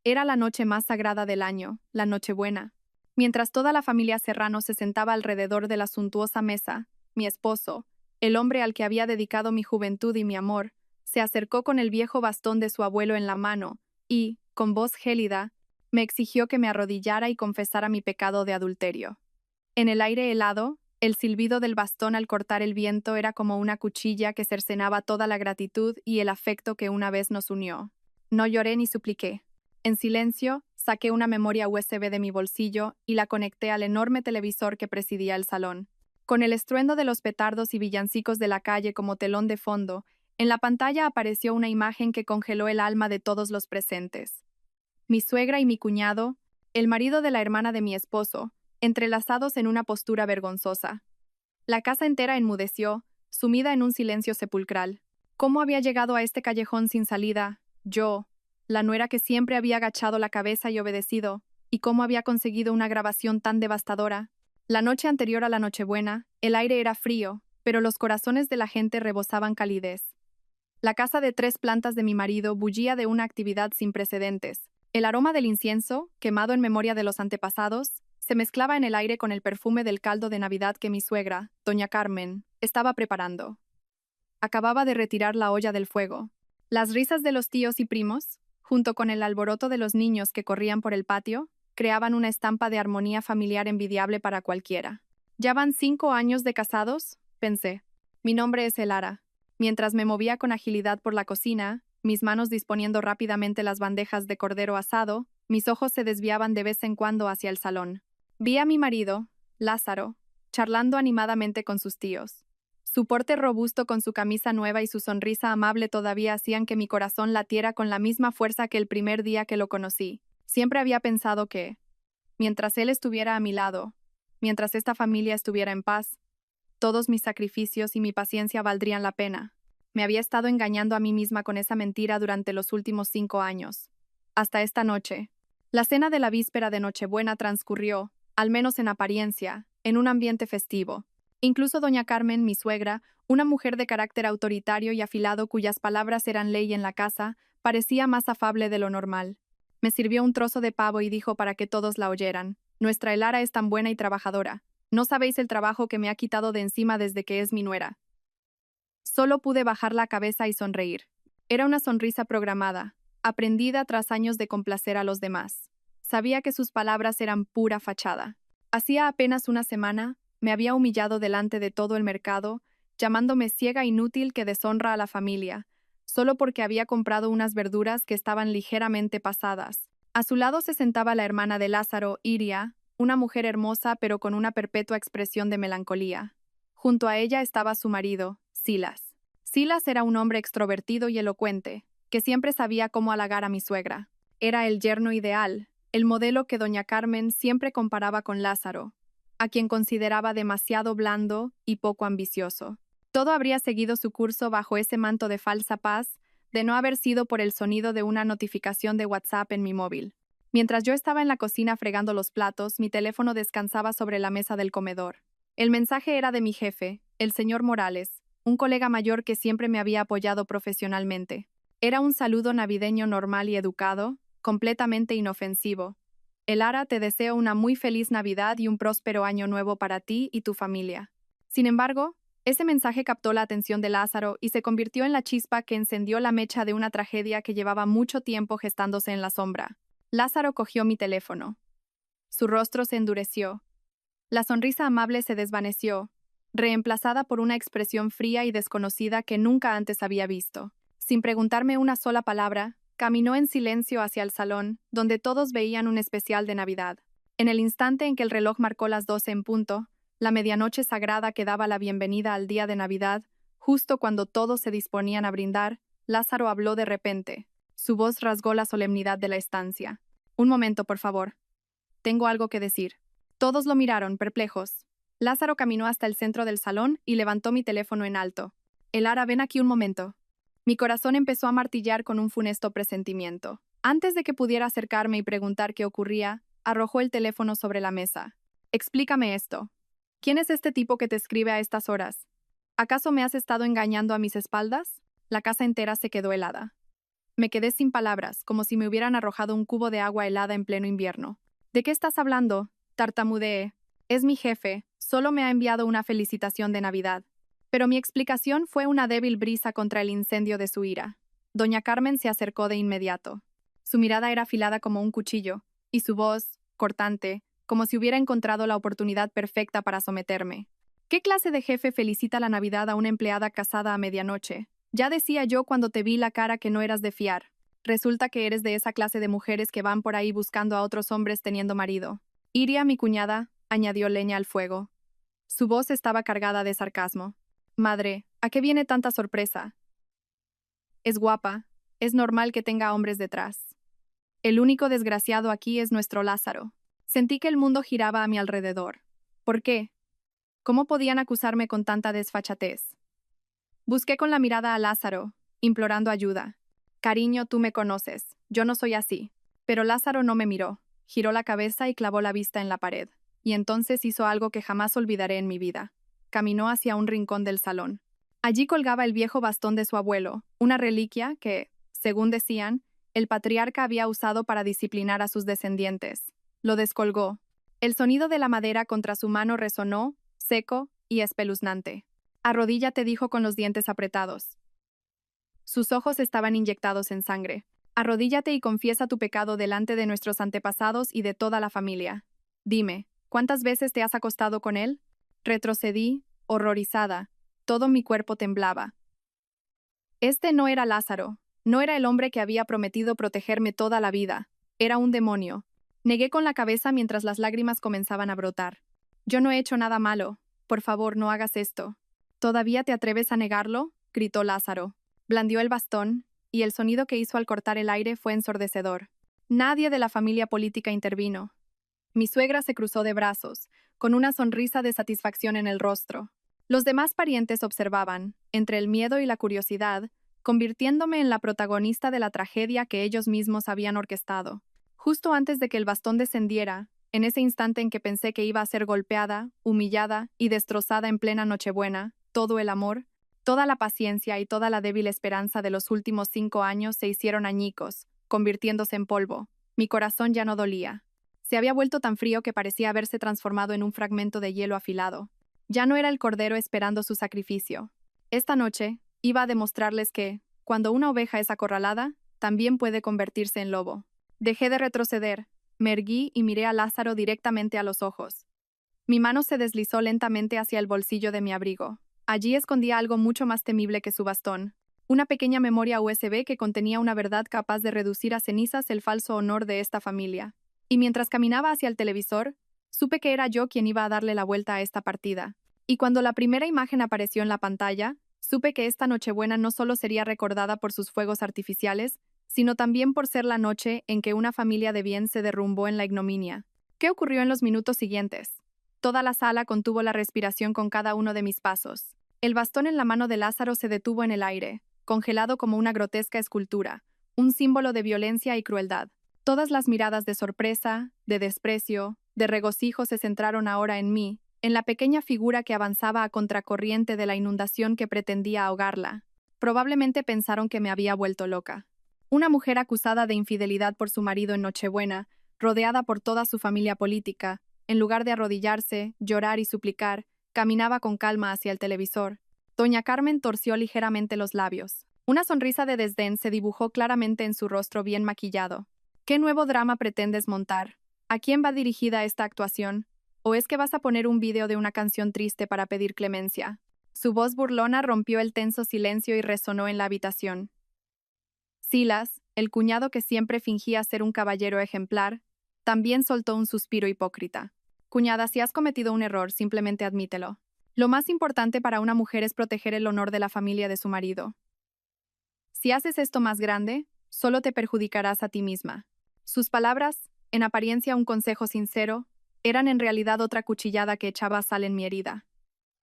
Era la noche más sagrada del año, la Nochebuena. Mientras toda la familia Serrano se sentaba alrededor de la suntuosa mesa, mi esposo, el hombre al que había dedicado mi juventud y mi amor, se acercó con el viejo bastón de su abuelo en la mano y, con voz gélida, me exigió que me arrodillara y confesara mi pecado de adulterio. En el aire helado, el silbido del bastón al cortar el viento era como una cuchilla que cercenaba toda la gratitud y el afecto que una vez nos unió. No lloré ni supliqué. En silencio, saqué una memoria USB de mi bolsillo y la conecté al enorme televisor que presidía el salón. Con el estruendo de los petardos y villancicos de la calle como telón de fondo, en la pantalla apareció una imagen que congeló el alma de todos los presentes. Mi suegra y mi cuñado, el marido de la hermana de mi esposo, entrelazados en una postura vergonzosa. La casa entera enmudeció, sumida en un silencio sepulcral. ¿Cómo había llegado a este callejón sin salida? Yo, la nuera que siempre había agachado la cabeza y obedecido, y cómo había conseguido una grabación tan devastadora. La noche anterior a la Nochebuena, el aire era frío, pero los corazones de la gente rebosaban calidez. La casa de 3 plantas de mi marido bullía de una actividad sin precedentes. El aroma del incienso, quemado en memoria de los antepasados, se mezclaba en el aire con el perfume del caldo de Navidad que mi suegra, doña Carmen, estaba preparando. Acababa de retirar la olla del fuego. Las risas de los tíos y primos, junto con el alboroto de los niños que corrían por el patio, creaban una estampa de armonía familiar envidiable para cualquiera. ¿Ya van 5 años de casados? Pensé. Mi nombre es Elara. Mientras me movía con agilidad por la cocina, mis manos disponiendo rápidamente las bandejas de cordero asado, mis ojos se desviaban de vez en cuando hacia el salón. Vi a mi marido, Lázaro, charlando animadamente con sus tíos. Su porte robusto con su camisa nueva y su sonrisa amable todavía hacían que mi corazón latiera con la misma fuerza que el primer día que lo conocí. Siempre había pensado que, mientras él estuviera a mi lado, mientras esta familia estuviera en paz, todos mis sacrificios y mi paciencia valdrían la pena. Me había estado engañando a mí misma con esa mentira durante los últimos 5 años. Hasta esta noche. La cena de la víspera de Nochebuena transcurrió, al menos en apariencia, en un ambiente festivo. Incluso doña Carmen, mi suegra, una mujer de carácter autoritario y afilado cuyas palabras eran ley en la casa, parecía más afable de lo normal. Me sirvió un trozo de pavo y dijo para que todos la oyeran: «Nuestra Elara es tan buena y trabajadora. No sabéis el trabajo que me ha quitado de encima desde que es mi nuera». Solo pude bajar la cabeza y sonreír. Era una sonrisa programada, aprendida tras años de complacer a los demás. Sabía que sus palabras eran pura fachada. Hacía apenas una semana, me había humillado delante de todo el mercado, llamándome ciega inútil que deshonra a la familia, solo porque había comprado unas verduras que estaban ligeramente pasadas. A su lado se sentaba la hermana de Lázaro, Iria, una mujer hermosa pero con una perpetua expresión de melancolía. Junto a ella estaba su marido, Silas. Silas era un hombre extrovertido y elocuente, que siempre sabía cómo halagar a mi suegra. Era el yerno ideal, el modelo que doña Carmen siempre comparaba con Lázaro, a quien consideraba demasiado blando y poco ambicioso. Todo habría seguido su curso bajo ese manto de falsa paz, de no haber sido por el sonido de una notificación de WhatsApp en mi móvil. Mientras yo estaba en la cocina fregando los platos, mi teléfono descansaba sobre la mesa del comedor. El mensaje era de mi jefe, el señor Morales, un colega mayor que siempre me había apoyado profesionalmente. Era un saludo navideño normal y educado, completamente inofensivo. Elara, te deseo una muy feliz Navidad y un próspero año nuevo para ti y tu familia. Sin embargo, ese mensaje captó la atención de Lázaro y se convirtió en la chispa que encendió la mecha de una tragedia que llevaba mucho tiempo gestándose en la sombra. Lázaro cogió mi teléfono. Su rostro se endureció. La sonrisa amable se desvaneció, reemplazada por una expresión fría y desconocida que nunca antes había visto. Sin preguntarme una sola palabra, caminó en silencio hacia el salón, donde todos veían un especial de Navidad. En el instante en que el reloj marcó las 12 en punto, la medianoche sagrada que daba la bienvenida al día de Navidad, justo cuando todos se disponían a brindar, Lázaro habló de repente. Su voz rasgó la solemnidad de la estancia. «Un momento, por favor. Tengo algo que decir». Todos lo miraron, perplejos. Lázaro caminó hasta el centro del salón y levantó mi teléfono en alto. «Elara, ven aquí un momento». Mi corazón empezó a martillar con un funesto presentimiento. Antes de que pudiera acercarme y preguntar qué ocurría, arrojó el teléfono sobre la mesa. «Explícame esto. ¿Quién es este tipo que te escribe a estas horas? ¿Acaso me has estado engañando a mis espaldas?» La casa entera se quedó helada. Me quedé sin palabras, como si me hubieran arrojado un cubo de agua helada en pleno invierno. ¿De qué estás hablando? Tartamudeé. Es mi jefe, solo me ha enviado una felicitación de Navidad. Pero mi explicación fue una débil brisa contra el incendio de su ira. Doña Carmen se acercó de inmediato. Su mirada era afilada como un cuchillo, y su voz, cortante, como si hubiera encontrado la oportunidad perfecta para someterme. ¿Qué clase de jefe felicita la Navidad a una empleada casada a medianoche? Ya decía yo cuando te vi la cara que no eras de fiar. Resulta que eres de esa clase de mujeres que van por ahí buscando a otros hombres teniendo marido. Iria, mi cuñada, añadió leña al fuego. Su voz estaba cargada de sarcasmo. Madre, ¿a qué viene tanta sorpresa? Es guapa, es normal que tenga hombres detrás. El único desgraciado aquí es nuestro Lázaro. Sentí que el mundo giraba a mi alrededor. ¿Por qué? ¿Cómo podían acusarme con tanta desfachatez? Busqué con la mirada a Lázaro, implorando ayuda. Cariño, tú me conoces, yo no soy así. Pero Lázaro no me miró, giró la cabeza y clavó la vista en la pared. Y entonces hizo algo que jamás olvidaré en mi vida. Caminó hacia un rincón del salón. Allí colgaba el viejo bastón de su abuelo, una reliquia que, según decían, el patriarca había usado para disciplinar a sus descendientes. Lo descolgó. El sonido de la madera contra su mano resonó, seco y espeluznante. Arrodíllate, dijo con los dientes apretados. Sus ojos estaban inyectados en sangre. Arrodíllate y confiesa tu pecado delante de nuestros antepasados y de toda la familia. Dime, ¿cuántas veces te has acostado con él? Retrocedí, horrorizada. Todo mi cuerpo temblaba. Este no era Lázaro. No era el hombre que había prometido protegerme toda la vida. Era un demonio. Negué con la cabeza mientras las lágrimas comenzaban a brotar. Yo no he hecho nada malo. Por favor, no hagas esto. ¿Todavía te atreves a negarlo? Gritó Lázaro. Blandió el bastón, y el sonido que hizo al cortar el aire fue ensordecedor. Nadie de la familia política intervino. Mi suegra se cruzó de brazos, con una sonrisa de satisfacción en el rostro. Los demás parientes observaban, entre el miedo y la curiosidad, convirtiéndome en la protagonista de la tragedia que ellos mismos habían orquestado. Justo antes de que el bastón descendiera, en ese instante en que pensé que iba a ser golpeada, humillada y destrozada en plena Nochebuena, todo el amor, toda la paciencia y toda la débil esperanza de los últimos 5 años se hicieron añicos, convirtiéndose en polvo. Mi corazón ya no dolía. Se había vuelto tan frío que parecía haberse transformado en un fragmento de hielo afilado. Ya no era el cordero esperando su sacrificio. Esta noche, iba a demostrarles que, cuando una oveja es acorralada, también puede convertirse en lobo. Dejé de retroceder, me erguí y miré a Lázaro directamente a los ojos. Mi mano se deslizó lentamente hacia el bolsillo de mi abrigo. Allí escondía algo mucho más temible que su bastón. Una pequeña memoria USB que contenía una verdad capaz de reducir a cenizas el falso honor de esta familia. Y mientras caminaba hacia el televisor, supe que era yo quien iba a darle la vuelta a esta partida. Y cuando la primera imagen apareció en la pantalla, supe que esta Nochebuena no solo sería recordada por sus fuegos artificiales, sino también por ser la noche en que una familia de bien se derrumbó en la ignominia. ¿Qué ocurrió en los minutos siguientes? Toda la sala contuvo la respiración con cada uno de mis pasos. El bastón en la mano de Lázaro se detuvo en el aire, congelado como una grotesca escultura, un símbolo de violencia y crueldad. Todas las miradas de sorpresa, de desprecio, de regocijo se centraron ahora en mí, en la pequeña figura que avanzaba a contracorriente de la inundación que pretendía ahogarla. Probablemente pensaron que me había vuelto loca. Una mujer acusada de infidelidad por su marido en Nochebuena, rodeada por toda su familia política, en lugar de arrodillarse, llorar y suplicar, caminaba con calma hacia el televisor. Doña Carmen torció ligeramente los labios. Una sonrisa de desdén se dibujó claramente en su rostro bien maquillado. ¿Qué nuevo drama pretendes montar? ¿A quién va dirigida esta actuación? ¿O es que vas a poner un vídeo de una canción triste para pedir clemencia? Su voz burlona rompió el tenso silencio y resonó en la habitación. Silas, el cuñado que siempre fingía ser un caballero ejemplar, también soltó un suspiro hipócrita. Cuñada, si has cometido un error, simplemente admítelo. Lo más importante para una mujer es proteger el honor de la familia de su marido. Si haces esto más grande, solo te perjudicarás a ti misma. Sus palabras, en apariencia un consejo sincero, eran en realidad otra cuchillada que echaba sal en mi herida.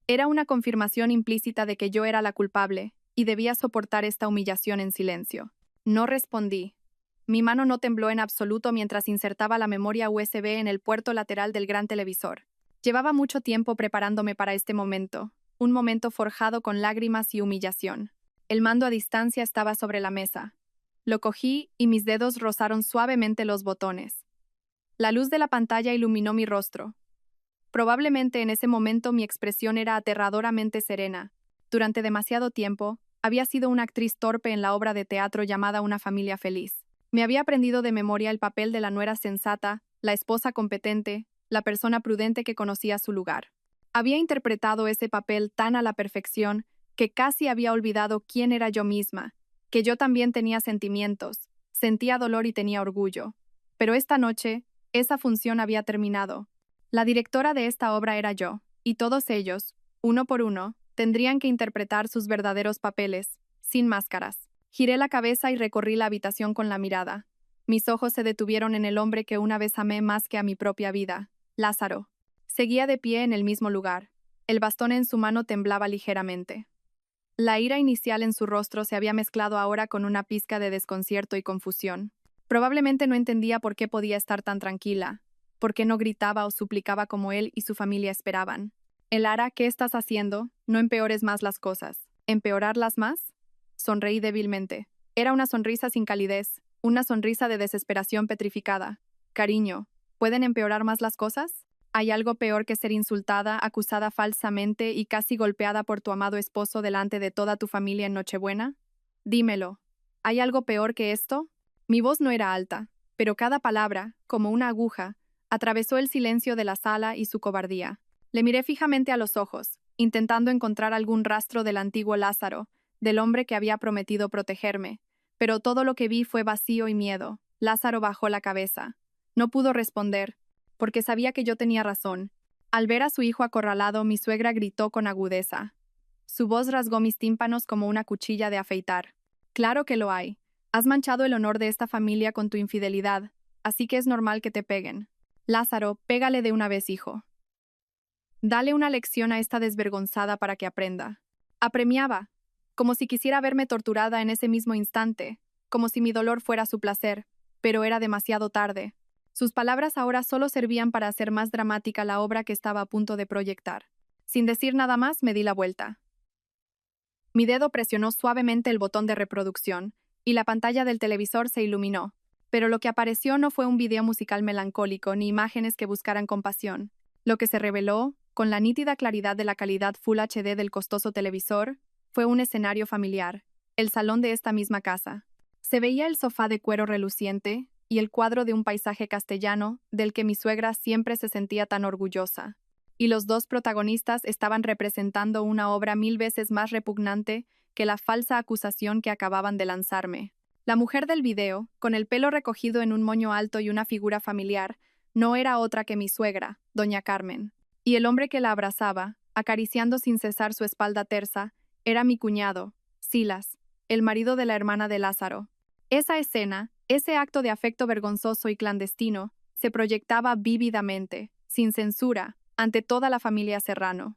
Era una confirmación implícita de que yo era la culpable, y debía soportar esta humillación en silencio. No respondí. Mi mano no tembló en absoluto mientras insertaba la memoria USB en el puerto lateral del gran televisor. Llevaba mucho tiempo preparándome para este momento, un momento forjado con lágrimas y humillación. El mando a distancia estaba sobre la mesa. Lo cogí y mis dedos rozaron suavemente los botones. La luz de la pantalla iluminó mi rostro. Probablemente en ese momento mi expresión era aterradoramente serena. Durante demasiado tiempo, había sido una actriz torpe en la obra de teatro llamada Una familia feliz. Me había aprendido de memoria el papel de la nuera sensata, la esposa competente, la persona prudente que conocía su lugar. Había interpretado ese papel tan a la perfección que casi había olvidado quién era yo misma, que yo también tenía sentimientos, sentía dolor y tenía orgullo. Pero esta noche, esa función había terminado. La directora de esta obra era yo, y todos ellos, uno por uno, tendrían que interpretar sus verdaderos papeles, sin máscaras. Giré la cabeza y recorrí la habitación con la mirada. Mis ojos se detuvieron en el hombre que una vez amé más que a mi propia vida, Lázaro. Seguía de pie en el mismo lugar. El bastón en su mano temblaba ligeramente. La ira inicial en su rostro se había mezclado ahora con una pizca de desconcierto y confusión. Probablemente no entendía por qué podía estar tan tranquila, por qué no gritaba o suplicaba como él y su familia esperaban. Elara, ¿qué estás haciendo? No empeores más las cosas. ¿Empeorarlas más? Sonreí débilmente. Era una sonrisa sin calidez, una sonrisa de desesperación petrificada. Cariño, ¿pueden empeorar más las cosas? ¿Hay algo peor que ser insultada, acusada falsamente y casi golpeada por tu amado esposo delante de toda tu familia en Nochebuena? Dímelo. ¿Hay algo peor que esto? Mi voz no era alta, pero cada palabra, como una aguja, atravesó el silencio de la sala y su cobardía. Le miré fijamente a los ojos, intentando encontrar algún rastro del antiguo Lázaro, del hombre que había prometido protegerme, pero todo lo que vi fue vacío y miedo. Lázaro bajó la cabeza. No pudo responder, porque sabía que yo tenía razón. Al ver a su hijo acorralado, mi suegra gritó con agudeza. Su voz rasgó mis tímpanos como una cuchilla de afeitar. Claro que lo hay. Has manchado el honor de esta familia con tu infidelidad, así que es normal que te peguen. Lázaro, pégale de una vez, hijo. Dale una lección a esta desvergonzada para que aprenda. Apremiaba, como si quisiera verme torturada en ese mismo instante, como si mi dolor fuera su placer, pero era demasiado tarde. Sus palabras ahora solo servían para hacer más dramática la obra que estaba a punto de proyectar. Sin decir nada más, me di la vuelta. Mi dedo presionó suavemente el botón de reproducción, y la pantalla del televisor se iluminó, pero lo que apareció no fue un video musical melancólico ni imágenes que buscaran compasión. Lo que se reveló, con la nítida claridad de la calidad Full HD del costoso televisor, fue un escenario familiar, el salón de esta misma casa. Se veía el sofá de cuero reluciente y el cuadro de un paisaje castellano del que mi suegra siempre se sentía tan orgullosa. Y los dos protagonistas estaban representando una obra 1000 veces más repugnante que la falsa acusación que acababan de lanzarme. La mujer del video, con el pelo recogido en un moño alto y una figura familiar, no era otra que mi suegra, doña Carmen. Y el hombre que la abrazaba, acariciando sin cesar su espalda tersa, era mi cuñado, Silas, el marido de la hermana de Lázaro. Esa escena, ese acto de afecto vergonzoso y clandestino, se proyectaba vívidamente, sin censura, ante toda la familia Serrano.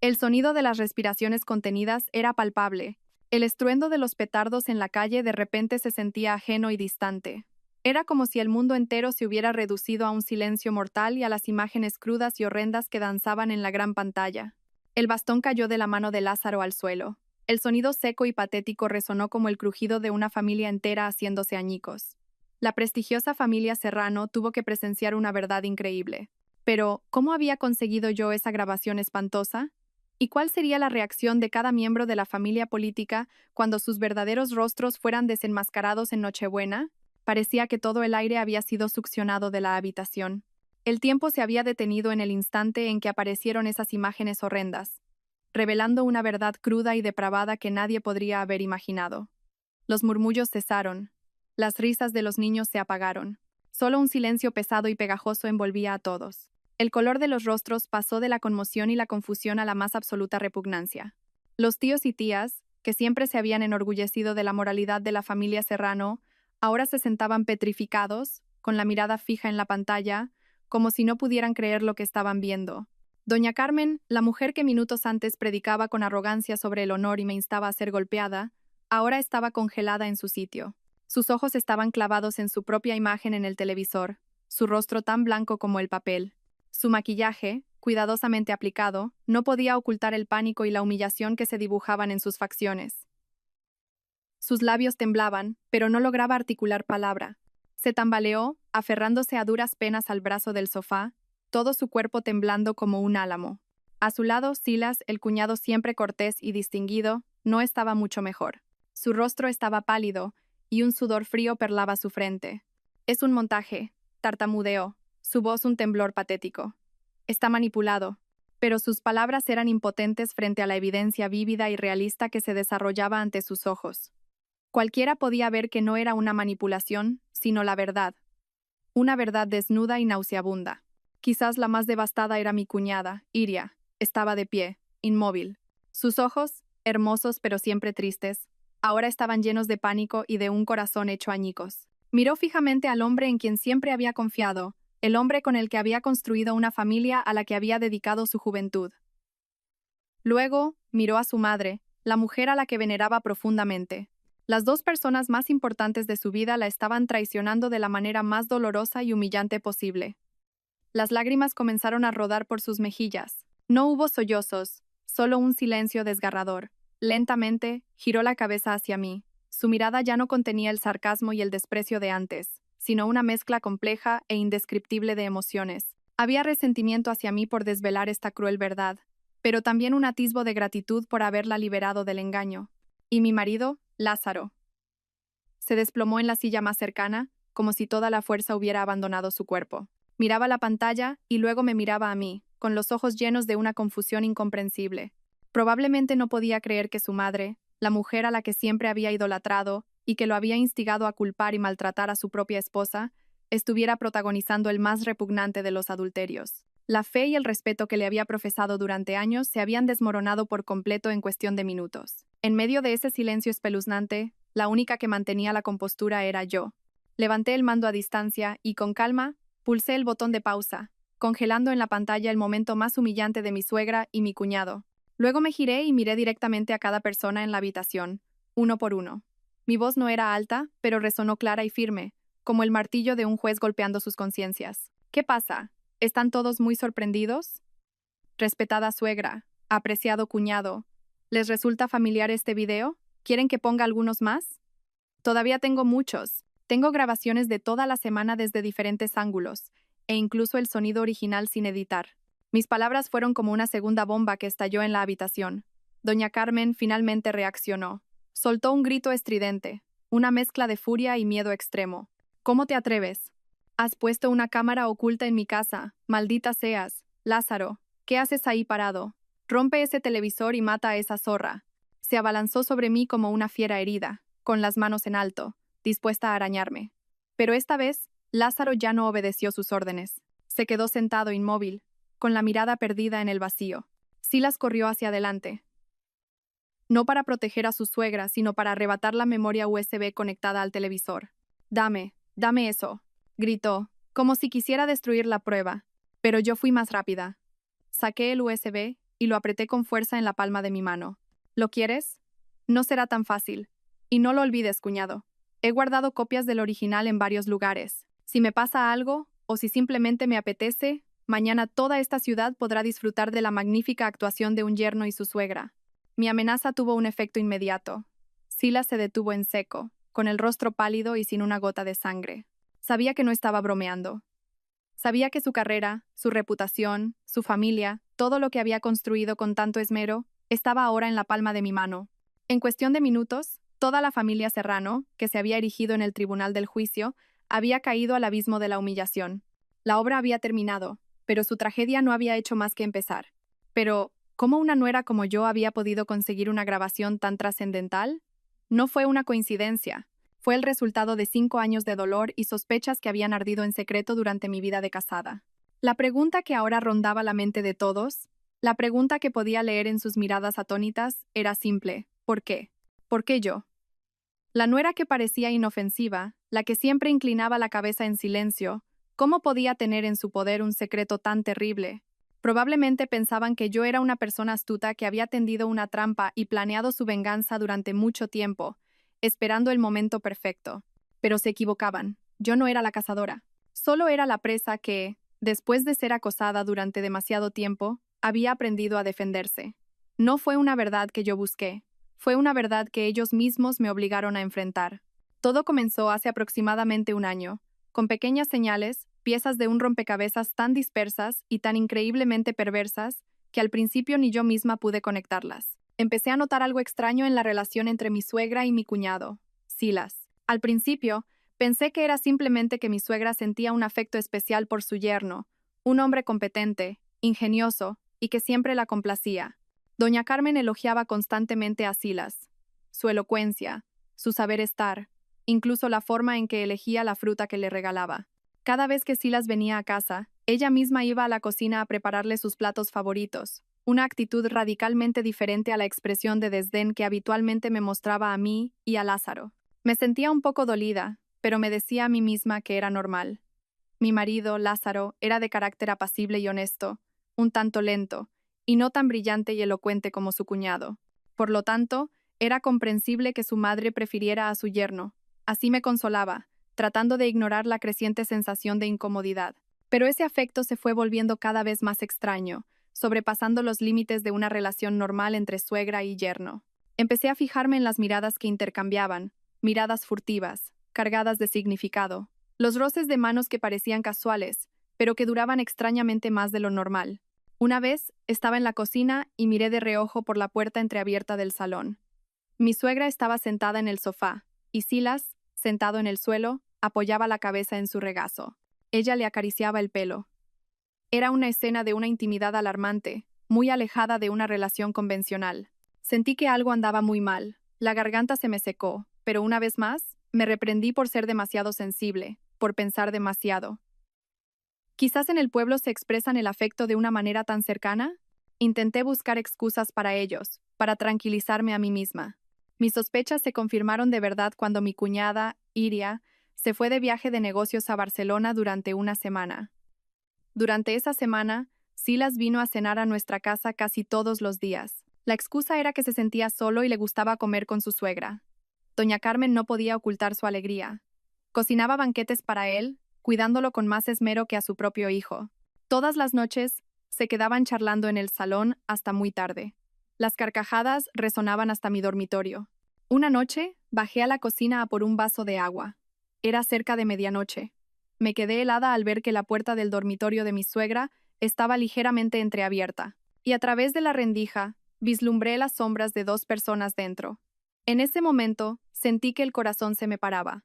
El sonido de las respiraciones contenidas era palpable. El estruendo de los petardos en la calle de repente se sentía ajeno y distante. Era como si el mundo entero se hubiera reducido a un silencio mortal y a las imágenes crudas y horrendas que danzaban en la gran pantalla. El bastón cayó de la mano de Lázaro al suelo. El sonido seco y patético resonó como el crujido de una familia entera haciéndose añicos. La prestigiosa familia Serrano tuvo que presenciar una verdad increíble. Pero, ¿cómo había conseguido yo esa grabación espantosa? ¿Y cuál sería la reacción de cada miembro de la familia política cuando sus verdaderos rostros fueran desenmascarados en Nochebuena? Parecía que todo el aire había sido succionado de la habitación. El tiempo se había detenido en el instante en que aparecieron esas imágenes horrendas, revelando una verdad cruda y depravada que nadie podría haber imaginado. Los murmullos cesaron. Las risas de los niños se apagaron. Solo un silencio pesado y pegajoso envolvía a todos. El color de los rostros pasó de la conmoción y la confusión a la más absoluta repugnancia. Los tíos y tías, que siempre se habían enorgullecido de la moralidad de la familia Serrano, ahora se sentaban petrificados, con la mirada fija en la pantalla, como si no pudieran creer lo que estaban viendo. Doña Carmen, la mujer que minutos antes predicaba con arrogancia sobre el honor y me instaba a ser golpeada, ahora estaba congelada en su sitio. Sus ojos estaban clavados en su propia imagen en el televisor, su rostro tan blanco como el papel. Su maquillaje, cuidadosamente aplicado, no podía ocultar el pánico y la humillación que se dibujaban en sus facciones. Sus labios temblaban, pero no lograba articular palabra. Se tambaleó, aferrándose a duras penas al brazo del sofá, todo su cuerpo temblando como un álamo. A su lado, Silas, el cuñado siempre cortés y distinguido, no estaba mucho mejor. Su rostro estaba pálido, y un sudor frío perlaba su frente. Es un montaje, tartamudeó, su voz un temblor patético. Está manipulado. Pero sus palabras eran impotentes frente a la evidencia vívida y realista que se desarrollaba ante sus ojos. Cualquiera podía ver que no era una manipulación, sino la verdad. Una verdad desnuda y nauseabunda. Quizás la más devastada era mi cuñada, Iria. Estaba de pie, inmóvil. Sus ojos, hermosos pero siempre tristes, ahora estaban llenos de pánico y de un corazón hecho añicos. Miró fijamente al hombre en quien siempre había confiado, el hombre con el que había construido una familia a la que había dedicado su juventud. Luego, miró a su madre, la mujer a la que veneraba profundamente. Las dos personas más importantes de su vida la estaban traicionando de la manera más dolorosa y humillante posible. Las lágrimas comenzaron a rodar por sus mejillas. No hubo sollozos, solo un silencio desgarrador. Lentamente, giró la cabeza hacia mí. Su mirada ya no contenía el sarcasmo y el desprecio de antes, sino una mezcla compleja e indescriptible de emociones. Había resentimiento hacia mí por desvelar esta cruel verdad, pero también un atisbo de gratitud por haberla liberado del engaño. ¿Y mi marido, Lázaro? Se desplomó en la silla más cercana, como si toda la fuerza hubiera abandonado su cuerpo. Miraba la pantalla y luego me miraba a mí, con los ojos llenos de una confusión incomprensible. Probablemente no podía creer que su madre, la mujer a la que siempre había idolatrado y que lo había instigado a culpar y maltratar a su propia esposa, estuviera protagonizando el más repugnante de los adulterios. La fe y el respeto que le había profesado durante años se habían desmoronado por completo en cuestión de minutos. En medio de ese silencio espeluznante, la única que mantenía la compostura era yo. Levanté el mando a distancia y, con calma, pulsé el botón de pausa, congelando en la pantalla el momento más humillante de mi suegra y mi cuñado. Luego me giré y miré directamente a cada persona en la habitación, uno por uno. Mi voz no era alta, pero resonó clara y firme, como el martillo de un juez golpeando sus conciencias. ¿Qué pasa? ¿Están todos muy sorprendidos? Respetada suegra, apreciado cuñado, ¿les resulta familiar este video? ¿Quieren que ponga algunos más? Todavía tengo muchos. Tengo grabaciones de toda la semana desde diferentes ángulos, e incluso el sonido original sin editar. Mis palabras fueron como una segunda bomba que estalló en la habitación. Doña Carmen finalmente reaccionó. Soltó un grito estridente, una mezcla de furia y miedo extremo. ¿Cómo te atreves? Has puesto una cámara oculta en mi casa. Maldita seas. Lázaro, ¿qué haces ahí parado? Rompe ese televisor y mata a esa zorra. Se abalanzó sobre mí como una fiera herida, con las manos en alto, dispuesta a arañarme. Pero esta vez, Lázaro ya no obedeció sus órdenes. Se quedó sentado inmóvil, con la mirada perdida en el vacío. Silas corrió hacia adelante. No para proteger a su suegra, sino para arrebatar la memoria USB conectada al televisor. Dame eso, gritó, como si quisiera destruir la prueba. Pero yo fui más rápida. Saqué el USB y lo apreté con fuerza en la palma de mi mano. ¿Lo quieres? No será tan fácil. Y no lo olvides, cuñado. He guardado copias del original en varios lugares. Si me pasa algo, o si simplemente me apetece, mañana toda esta ciudad podrá disfrutar de la magnífica actuación de un yerno y su suegra. Mi amenaza tuvo un efecto inmediato. Silas se detuvo en seco, con el rostro pálido y sin una gota de sangre. Sabía que no estaba bromeando. Sabía que su carrera, su reputación, su familia, todo lo que había construido con tanto esmero, estaba ahora en la palma de mi mano. En cuestión de minutos, toda la familia Serrano, que se había erigido en el tribunal del juicio, había caído al abismo de la humillación. La obra había terminado, pero su tragedia no había hecho más que empezar. Pero, ¿cómo una nuera como yo había podido conseguir una grabación tan trascendental? No fue una coincidencia. Fue el resultado de 5 años de dolor y sospechas que habían ardido en secreto durante mi vida de casada. La pregunta que ahora rondaba la mente de todos, la pregunta que podía leer en sus miradas atónitas, era simple: ¿por qué? ¿Por qué yo? La nuera que parecía inofensiva, la que siempre inclinaba la cabeza en silencio, ¿cómo podía tener en su poder un secreto tan terrible? Probablemente pensaban que yo era una persona astuta que había tendido una trampa y planeado su venganza durante mucho tiempo, esperando el momento perfecto. Pero se equivocaban. Yo no era la cazadora. Solo era la presa que, después de ser acosada durante demasiado tiempo, había aprendido a defenderse. No fue una verdad que yo busqué. Fue una verdad que ellos mismos me obligaron a enfrentar. Todo comenzó hace aproximadamente un año, con pequeñas señales, piezas de un rompecabezas tan dispersas y tan increíblemente perversas que al principio ni yo misma pude conectarlas. Empecé a notar algo extraño en la relación entre mi suegra y mi cuñado, Silas. Al principio, pensé que era simplemente que mi suegra sentía un afecto especial por su yerno, un hombre competente, ingenioso y que siempre la complacía. Doña Carmen elogiaba constantemente a Silas, su elocuencia, su saber estar, incluso la forma en que elegía la fruta que le regalaba. Cada vez que Silas venía a casa, ella misma iba a la cocina a prepararle sus platos favoritos, una actitud radicalmente diferente a la expresión de desdén que habitualmente me mostraba a mí y a Lázaro. Me sentía un poco dolida, pero me decía a mí misma que era normal. Mi marido, Lázaro, era de carácter apacible y honesto, un tanto lento, y no tan brillante y elocuente como su cuñado. Por lo tanto, era comprensible que su madre prefiriera a su yerno. Así me consolaba, tratando de ignorar la creciente sensación de incomodidad. Pero ese afecto se fue volviendo cada vez más extraño, sobrepasando los límites de una relación normal entre suegra y yerno. Empecé a fijarme en las miradas que intercambiaban, miradas furtivas, cargadas de significado. Los roces de manos que parecían casuales, pero que duraban extrañamente más de lo normal. Una vez, estaba en la cocina y miré de reojo por la puerta entreabierta del salón. Mi suegra estaba sentada en el sofá, y Silas, sentado en el suelo, apoyaba la cabeza en su regazo. Ella le acariciaba el pelo. Era una escena de una intimidad alarmante, muy alejada de una relación convencional. Sentí que algo andaba muy mal. La garganta se me secó, pero una vez más, me reprendí por ser demasiado sensible, por pensar demasiado. Quizás en el pueblo se expresan el afecto de una manera tan cercana. Intenté buscar excusas para ellos, para tranquilizarme a mí misma. Mis sospechas se confirmaron de verdad cuando mi cuñada, Iria, se fue de viaje de negocios a Barcelona durante una semana. Durante esa semana, Silas vino a cenar a nuestra casa casi todos los días. La excusa era que se sentía solo y le gustaba comer con su suegra. Doña Carmen no podía ocultar su alegría. Cocinaba banquetes para él, cuidándolo con más esmero que a su propio hijo. Todas las noches, se quedaban charlando en el salón hasta muy tarde. Las carcajadas resonaban hasta mi dormitorio. Una noche, bajé a la cocina a por un vaso de agua. Era cerca de medianoche. Me quedé helada al ver que la puerta del dormitorio de mi suegra estaba ligeramente entreabierta, y a través de la rendija, vislumbré las sombras de dos personas dentro. En ese momento, sentí que el corazón se me paraba.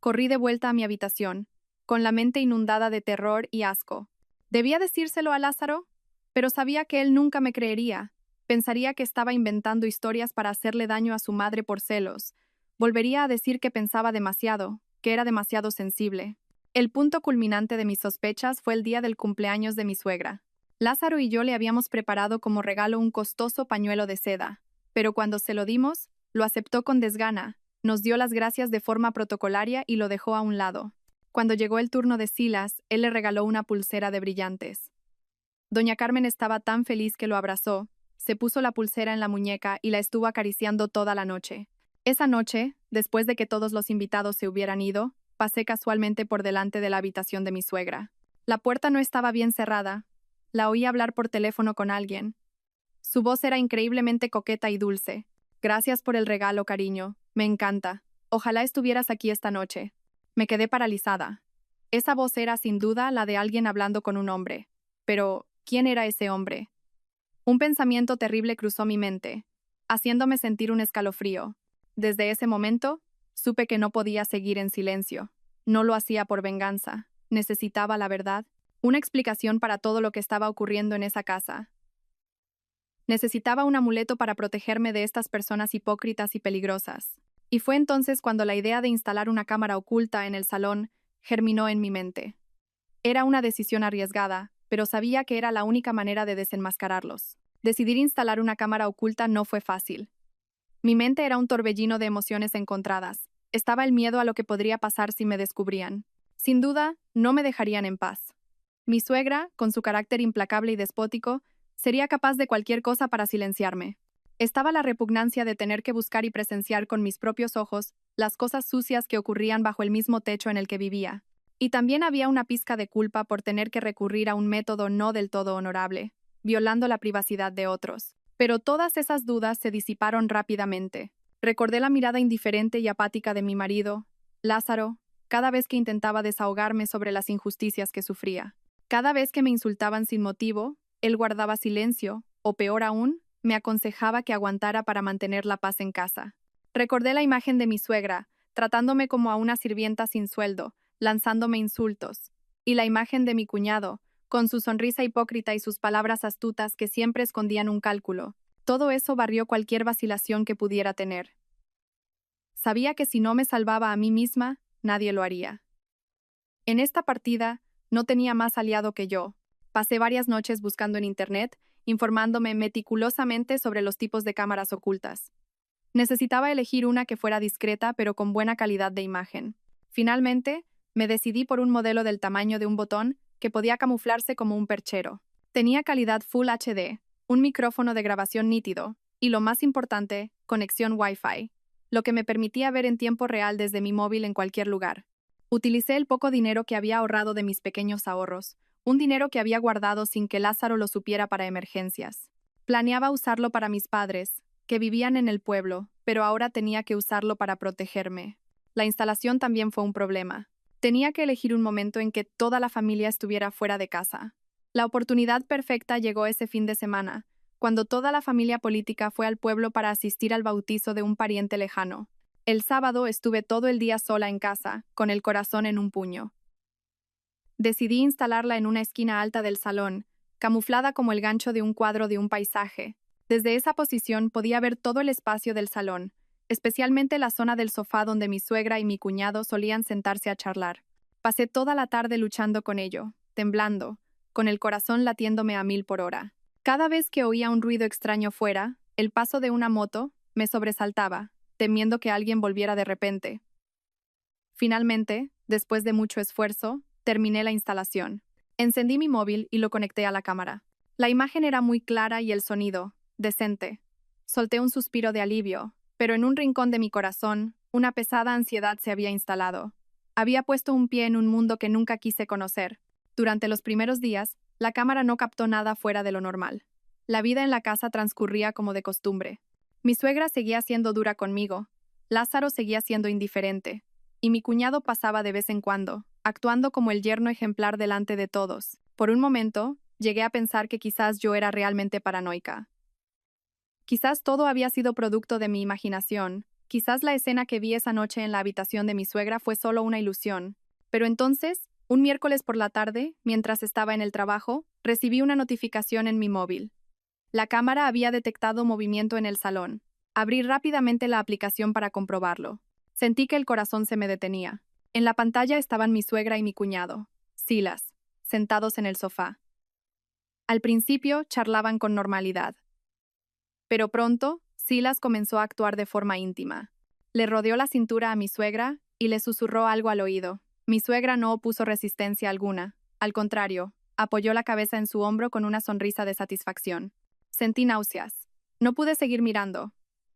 Corrí de vuelta a mi habitación, con la mente inundada de terror y asco. ¿Debía decírselo a Lázaro? Pero sabía que él nunca me creería. Pensaría que estaba inventando historias para hacerle daño a su madre por celos. Volvería a decir que pensaba demasiado, que era demasiado sensible. El punto culminante de mis sospechas fue el día del cumpleaños de mi suegra. Lázaro y yo le habíamos preparado como regalo un costoso pañuelo de seda, pero cuando se lo dimos, lo aceptó con desgana, nos dio las gracias de forma protocolaria y lo dejó a un lado. Cuando llegó el turno de Silas, él le regaló una pulsera de brillantes. Doña Carmen estaba tan feliz que lo abrazó, se puso la pulsera en la muñeca y la estuvo acariciando toda la noche. Esa noche, después de que todos los invitados se hubieran ido, pasé casualmente por delante de la habitación de mi suegra. La puerta no estaba bien cerrada. La oí hablar por teléfono con alguien. Su voz era increíblemente coqueta y dulce. Gracias por el regalo, cariño. Me encanta. Ojalá estuvieras aquí esta noche. Me quedé paralizada. Esa voz era sin duda la de alguien hablando con un hombre. Pero, ¿quién era ese hombre? Un pensamiento terrible cruzó mi mente, haciéndome sentir un escalofrío. Desde ese momento, supe que no podía seguir en silencio. No lo hacía por venganza. Necesitaba la verdad, una explicación para todo lo que estaba ocurriendo en esa casa. Necesitaba un amuleto para protegerme de estas personas hipócritas y peligrosas. Y fue entonces cuando la idea de instalar una cámara oculta en el salón germinó en mi mente. Era una decisión arriesgada, pero sabía que era la única manera de desenmascararlos. Decidir instalar una cámara oculta no fue fácil. Mi mente era un torbellino de emociones encontradas. Estaba el miedo a lo que podría pasar si me descubrían. Sin duda, no me dejarían en paz. Mi suegra, con su carácter implacable y despótico, sería capaz de cualquier cosa para silenciarme. Estaba la repugnancia de tener que buscar y presenciar con mis propios ojos las cosas sucias que ocurrían bajo el mismo techo en el que vivía. Y también había una pizca de culpa por tener que recurrir a un método no del todo honorable, violando la privacidad de otros. Pero todas esas dudas se disiparon rápidamente. Recordé la mirada indiferente y apática de mi marido, Lázaro, cada vez que intentaba desahogarme sobre las injusticias que sufría. Cada vez que me insultaban sin motivo, él guardaba silencio, o peor aún, me aconsejaba que aguantara para mantener la paz en casa. Recordé la imagen de mi suegra, tratándome como a una sirvienta sin sueldo, lanzándome insultos, y la imagen de mi cuñado, con su sonrisa hipócrita y sus palabras astutas que siempre escondían un cálculo. Todo eso barrió cualquier vacilación que pudiera tener. Sabía que si no me salvaba a mí misma, nadie lo haría. En esta partida, no tenía más aliado que yo. Pasé varias noches buscando en Internet, informándome meticulosamente sobre los tipos de cámaras ocultas. Necesitaba elegir una que fuera discreta pero con buena calidad de imagen. Finalmente, me decidí por un modelo del tamaño de un botón que podía camuflarse como un perchero. Tenía calidad Full HD, un micrófono de grabación nítido y, lo más importante, conexión Wi-Fi, lo que me permitía ver en tiempo real desde mi móvil en cualquier lugar. Utilicé el poco dinero que había ahorrado de mis pequeños ahorros, un dinero que había guardado sin que Lázaro lo supiera para emergencias. Planeaba usarlo para mis padres, que vivían en el pueblo, pero ahora tenía que usarlo para protegerme. La instalación también fue un problema. Tenía que elegir un momento en que toda la familia estuviera fuera de casa. La oportunidad perfecta llegó ese fin de semana, cuando toda la familia política fue al pueblo para asistir al bautizo de un pariente lejano. El sábado estuve todo el día sola en casa, con el corazón en un puño. Decidí instalarla en una esquina alta del salón, camuflada como el gancho de un cuadro de un paisaje. Desde esa posición podía ver todo el espacio del salón, especialmente la zona del sofá donde mi suegra y mi cuñado solían sentarse a charlar. Pasé toda la tarde luchando con ello, temblando, con el corazón latiéndome a 1000 por hora. Cada vez que oía un ruido extraño fuera, el paso de una moto, me sobresaltaba, temiendo que alguien volviera de repente. Finalmente, después de mucho esfuerzo, terminé la instalación. Encendí mi móvil y lo conecté a la cámara. La imagen era muy clara y el sonido, decente. Solté un suspiro de alivio, pero en un rincón de mi corazón, una pesada ansiedad se había instalado. Había puesto un pie en un mundo que nunca quise conocer. Durante los primeros días, la cámara no captó nada fuera de lo normal. La vida en la casa transcurría como de costumbre. Mi suegra seguía siendo dura conmigo, Lázaro seguía siendo indiferente, y mi cuñado pasaba de vez en cuando, actuando como el yerno ejemplar delante de todos. Por un momento, llegué a pensar que quizás yo era realmente paranoica. Quizás todo había sido producto de mi imaginación, quizás la escena que vi esa noche en la habitación de mi suegra fue solo una ilusión. Pero entonces, un miércoles por la tarde, mientras estaba en el trabajo, recibí una notificación en mi móvil. La cámara había detectado movimiento en el salón. Abrí rápidamente la aplicación para comprobarlo. Sentí que el corazón se me detenía. En la pantalla estaban mi suegra y mi cuñado, Silas, sentados en el sofá. Al principio charlaban con normalidad. Pero pronto, Silas comenzó a actuar de forma íntima. Le rodeó la cintura a mi suegra y le susurró algo al oído. Mi suegra no opuso resistencia alguna. Al contrario, apoyó la cabeza en su hombro con una sonrisa de satisfacción. Sentí náuseas. No pude seguir mirando.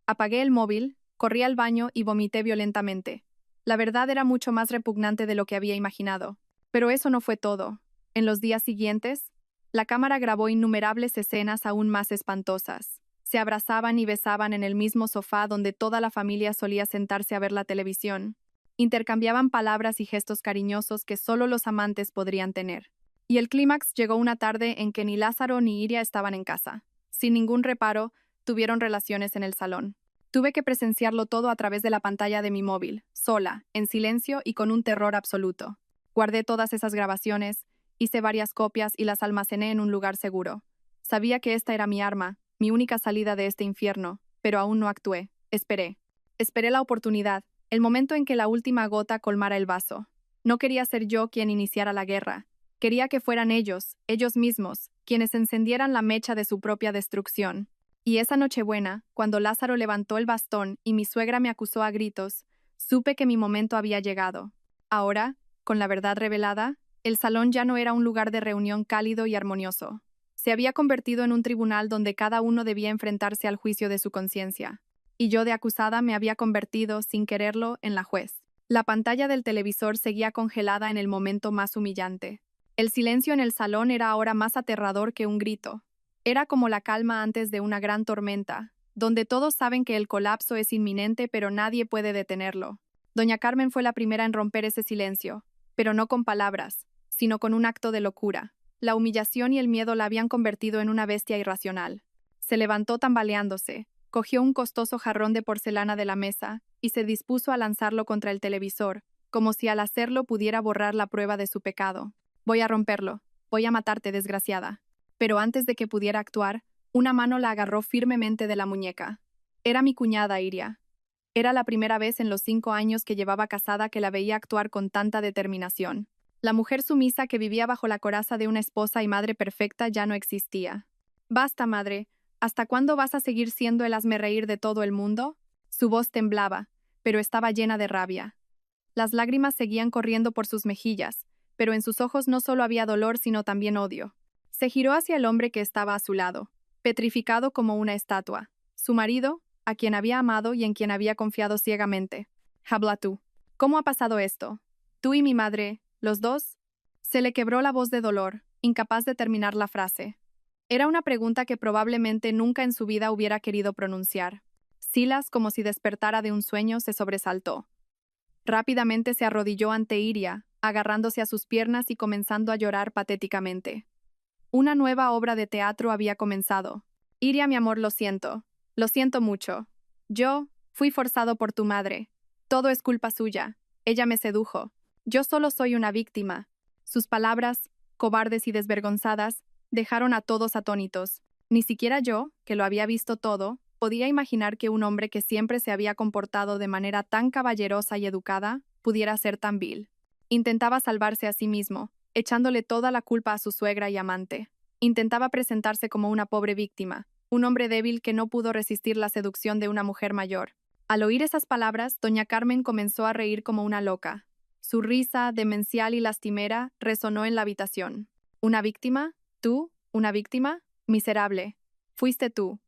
Apagué el móvil, corrí al baño y vomité violentamente. La verdad era mucho más repugnante de lo que había imaginado. Pero eso no fue todo. En los días siguientes, la cámara grabó innumerables escenas aún más espantosas. Se abrazaban y besaban en el mismo sofá donde toda la familia solía sentarse a ver la televisión. Intercambiaban palabras y gestos cariñosos que solo los amantes podrían tener. Y el clímax llegó una tarde en que ni Lázaro ni Iria estaban en casa. Sin ningún reparo, tuvieron relaciones en el salón. Tuve que presenciarlo todo a través de la pantalla de mi móvil, sola, en silencio y con un terror absoluto. Guardé todas esas grabaciones, hice varias copias y las almacené en un lugar seguro. Sabía que esta era mi arma, mi única salida de este infierno, pero aún no actué. Esperé. Esperé la oportunidad, el momento en que la última gota colmara el vaso. No quería ser yo quien iniciara la guerra. Quería que fueran ellos mismos, quienes encendieran la mecha de su propia destrucción. Y esa Nochebuena, cuando Lázaro levantó el bastón y mi suegra me acusó a gritos, supe que mi momento había llegado. Ahora, con la verdad revelada, el salón ya no era un lugar de reunión cálido y armonioso. Se había convertido en un tribunal donde cada uno debía enfrentarse al juicio de su conciencia. Y yo de acusada me había convertido, sin quererlo, en la juez. La pantalla del televisor seguía congelada en el momento más humillante. El silencio en el salón era ahora más aterrador que un grito. Era como la calma antes de una gran tormenta, donde todos saben que el colapso es inminente pero nadie puede detenerlo. Doña Carmen fue la primera en romper ese silencio, pero no con palabras, sino con un acto de locura. La humillación y el miedo la habían convertido en una bestia irracional. Se levantó tambaleándose, cogió un costoso jarrón de porcelana de la mesa y se dispuso a lanzarlo contra el televisor, como si al hacerlo pudiera borrar la prueba de su pecado. Voy a romperlo, voy a matarte, desgraciada. Pero antes de que pudiera actuar, una mano la agarró firmemente de la muñeca. Era mi cuñada, Iria. Era la primera vez en los 5 años que llevaba casada que la veía actuar con tanta determinación. La mujer sumisa que vivía bajo la coraza de una esposa y madre perfecta ya no existía. Basta, madre. ¿Hasta cuándo vas a seguir siendo el hazmerreír de todo el mundo? Su voz temblaba, pero estaba llena de rabia. Las lágrimas seguían corriendo por sus mejillas, pero en sus ojos no solo había dolor sino también odio. Se giró hacia el hombre que estaba a su lado, petrificado como una estatua. Su marido, a quien había amado y en quien había confiado ciegamente. Habla tú. ¿Cómo ha pasado esto? Tú y mi madre, los dos. Se le quebró la voz de dolor, incapaz de terminar la frase. Era una pregunta que probablemente nunca en su vida hubiera querido pronunciar. Silas, como si despertara de un sueño, se sobresaltó. Rápidamente se arrodilló ante Iria, agarrándose a sus piernas y comenzando a llorar patéticamente. Una nueva obra de teatro había comenzado. Iria, mi amor, lo siento. Lo siento mucho. Yo fui forzado por tu madre. Todo es culpa suya. Ella me sedujo. Yo solo soy una víctima. Sus palabras, cobardes y desvergonzadas, dejaron a todos atónitos. Ni siquiera yo, que lo había visto todo, podía imaginar que un hombre que siempre se había comportado de manera tan caballerosa y educada pudiera ser tan vil. Intentaba salvarse a sí mismo, echándole toda la culpa a su suegra y amante. Intentaba presentarse como una pobre víctima, un hombre débil que no pudo resistir la seducción de una mujer mayor. Al oír esas palabras, doña Carmen comenzó a reír como una loca. Su risa, demencial y lastimera, resonó en la habitación. ¿Una víctima? ¿Tú? ¿Una víctima? Miserable. Fuiste tú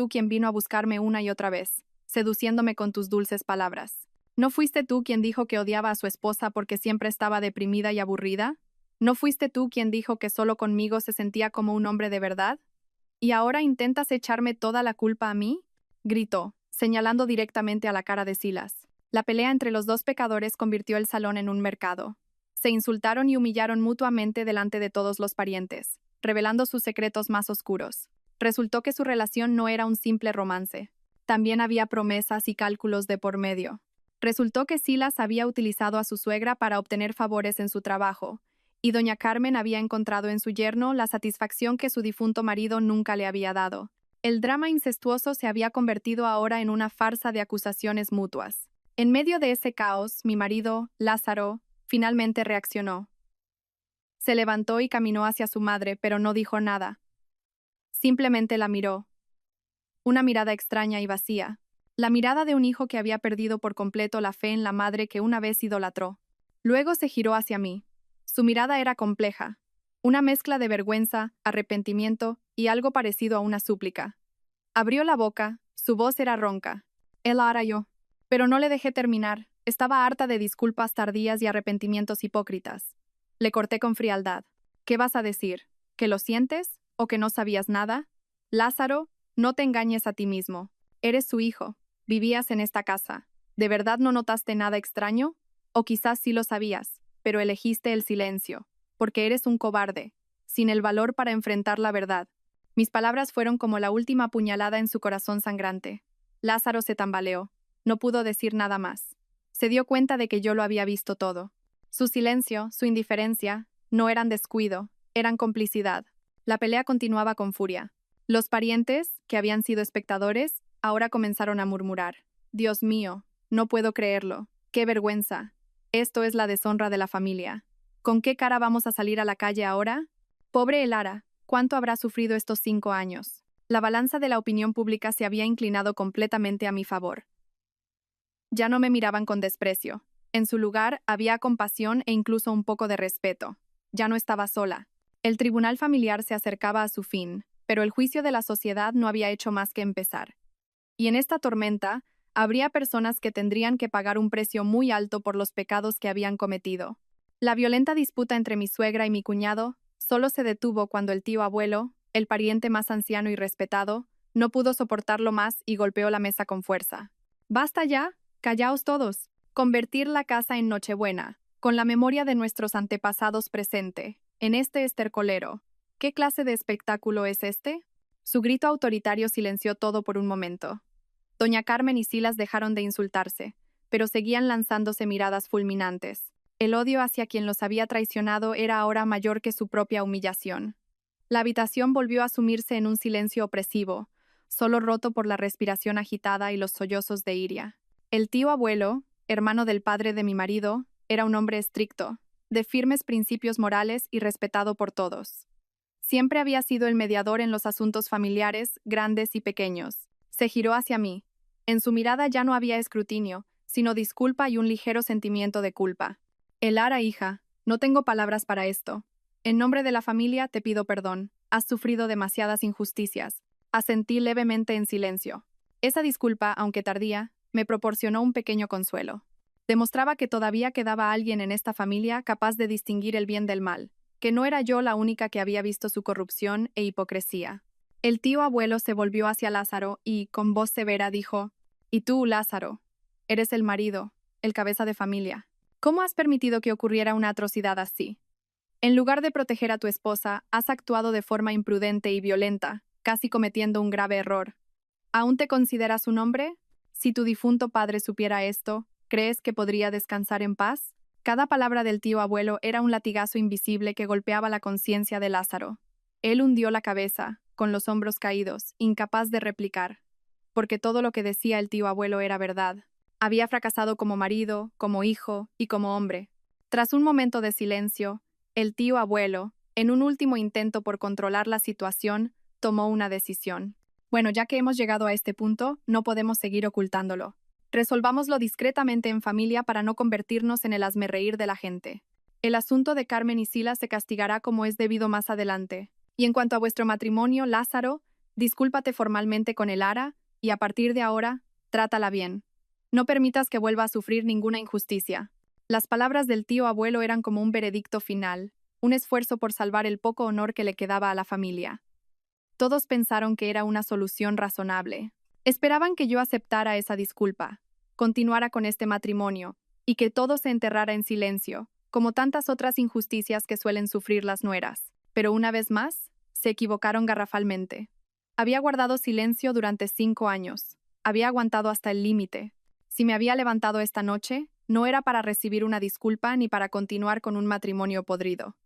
quien vino a buscarme una y otra vez, seduciéndome con tus dulces palabras. ¿No fuiste tú quien dijo que odiaba a su esposa porque siempre estaba deprimida y aburrida? ¿No fuiste tú quien dijo que solo conmigo se sentía como un hombre de verdad? ¿Y ahora intentas echarme toda la culpa a mí? Gritó, señalando directamente a la cara de Silas. La pelea entre los dos pecadores convirtió el salón en un mercado. Se insultaron y humillaron mutuamente delante de todos los parientes, revelando sus secretos más oscuros. Resultó que su relación no era un simple romance. También había promesas y cálculos de por medio. Resultó que Silas había utilizado a su suegra para obtener favores en su trabajo, y doña Carmen había encontrado en su yerno la satisfacción que su difunto marido nunca le había dado. El drama incestuoso se había convertido ahora en una farsa de acusaciones mutuas. En medio de ese caos, mi marido, Lázaro, finalmente reaccionó. Se levantó y caminó hacia su madre, pero no dijo nada. Simplemente la miró. Una mirada extraña y vacía. La mirada de un hijo que había perdido por completo la fe en la madre que una vez idolatró. Luego se giró hacia mí. Su mirada era compleja. Una mezcla de vergüenza, arrepentimiento y algo parecido a una súplica. Abrió la boca, su voz era ronca. Él hará yo. Pero no le dejé terminar. Estaba harta de disculpas tardías y arrepentimientos hipócritas. Le corté con frialdad. ¿Qué vas a decir? ¿Que lo sientes? ¿O que no sabías nada? Lázaro, no te engañes a ti mismo. Eres su hijo. Vivías en esta casa. ¿De verdad no notaste nada extraño? O quizás sí lo sabías, pero elegiste el silencio, porque eres un cobarde, sin el valor para enfrentar la verdad. Mis palabras fueron como la última puñalada en su corazón sangrante. Lázaro se tambaleó. No pudo decir nada más. Se dio cuenta de que yo lo había visto todo. Su silencio, su indiferencia, no eran descuido, eran complicidad. La pelea continuaba con furia. Los parientes, que habían sido espectadores, ahora comenzaron a murmurar. Dios mío, no puedo creerlo. ¡Qué vergüenza! Esto es la deshonra de la familia. ¿Con qué cara vamos a salir a la calle ahora? Pobre Elara, ¿cuánto habrá sufrido estos 5 años? La balanza de la opinión pública se había inclinado completamente a mi favor. Ya no me miraban con desprecio. En su lugar había compasión e incluso un poco de respeto. Ya no estaba sola. El tribunal familiar se acercaba a su fin, pero el juicio de la sociedad no había hecho más que empezar. Y en esta tormenta, habría personas que tendrían que pagar un precio muy alto por los pecados que habían cometido. La violenta disputa entre mi suegra y mi cuñado solo se detuvo cuando el tío abuelo, El pariente más anciano y respetado no pudo soportarlo más y golpeó la mesa con fuerza. ¡Basta ya! ¡Callaos todos! Convertir la casa en Nochebuena, con la memoria de nuestros antepasados presente, en este estercolero. ¿Qué clase de espectáculo es este? Su grito autoritario silenció todo por un momento. Doña Carmen y Silas dejaron de insultarse, pero seguían lanzándose miradas fulminantes. El odio hacia quien los había traicionado era ahora mayor que su propia humillación. La habitación volvió a sumirse en un silencio opresivo, solo roto por la respiración agitada y los sollozos de Iria. El tío abuelo, hermano del padre de mi marido, era un hombre estricto, de firmes principios morales y respetado por todos. Siempre había sido el mediador en los asuntos familiares, grandes y pequeños. Se giró hacia mí. En su mirada ya no había escrutinio, sino disculpa y un ligero sentimiento de culpa. Elara, hija, no tengo palabras para esto. En nombre de la familia te pido perdón. Has sufrido demasiadas injusticias. Asentí levemente en silencio. Esa disculpa, aunque tardía, me proporcionó un pequeño consuelo. Demostraba que todavía quedaba alguien en esta familia capaz de distinguir el bien del mal, que no era yo la única que había visto su corrupción e hipocresía. El tío abuelo se volvió hacia Lázaro y, con voz severa, dijo: «Y tú, Lázaro, eres el marido, el cabeza de familia. ¿Cómo has permitido que ocurriera una atrocidad así? En lugar de proteger a tu esposa, has actuado de forma imprudente y violenta, casi cometiendo un grave error. ¿Aún te consideras un hombre? Si tu difunto padre supiera esto, ¿crees que podría descansar en paz?» Cada palabra del tío abuelo era un latigazo invisible que golpeaba la conciencia de Lázaro. Él hundió la cabeza, con los hombros caídos, incapaz de replicar, porque todo lo que decía el tío abuelo era verdad. Había fracasado como marido, como hijo y como hombre. Tras un momento de silencio, el tío abuelo, en un último intento por controlar la situación, tomó una decisión. Bueno, ya que hemos llegado a este punto, no podemos seguir ocultándolo. Resolvámoslo discretamente en familia para no convertirnos en el hazmerreír de la gente. El asunto de Carmen y Silas se castigará como es debido más adelante. Y en cuanto a vuestro matrimonio, Lázaro, discúlpate formalmente con Elara y a partir de ahora, trátala bien. No permitas que vuelva a sufrir ninguna injusticia. Las palabras del tío abuelo eran como un veredicto final, un esfuerzo por salvar el poco honor que le quedaba a la familia. Todos pensaron que era una solución razonable. Esperaban que yo aceptara esa disculpa, continuara con este matrimonio, y que todo se enterrara en silencio, como tantas otras injusticias que suelen sufrir las nueras. Pero una vez más, se equivocaron garrafalmente. Había guardado silencio durante 5 años. Había aguantado hasta el límite. Si me había levantado esta noche, no era para recibir una disculpa ni para continuar con un matrimonio podrido.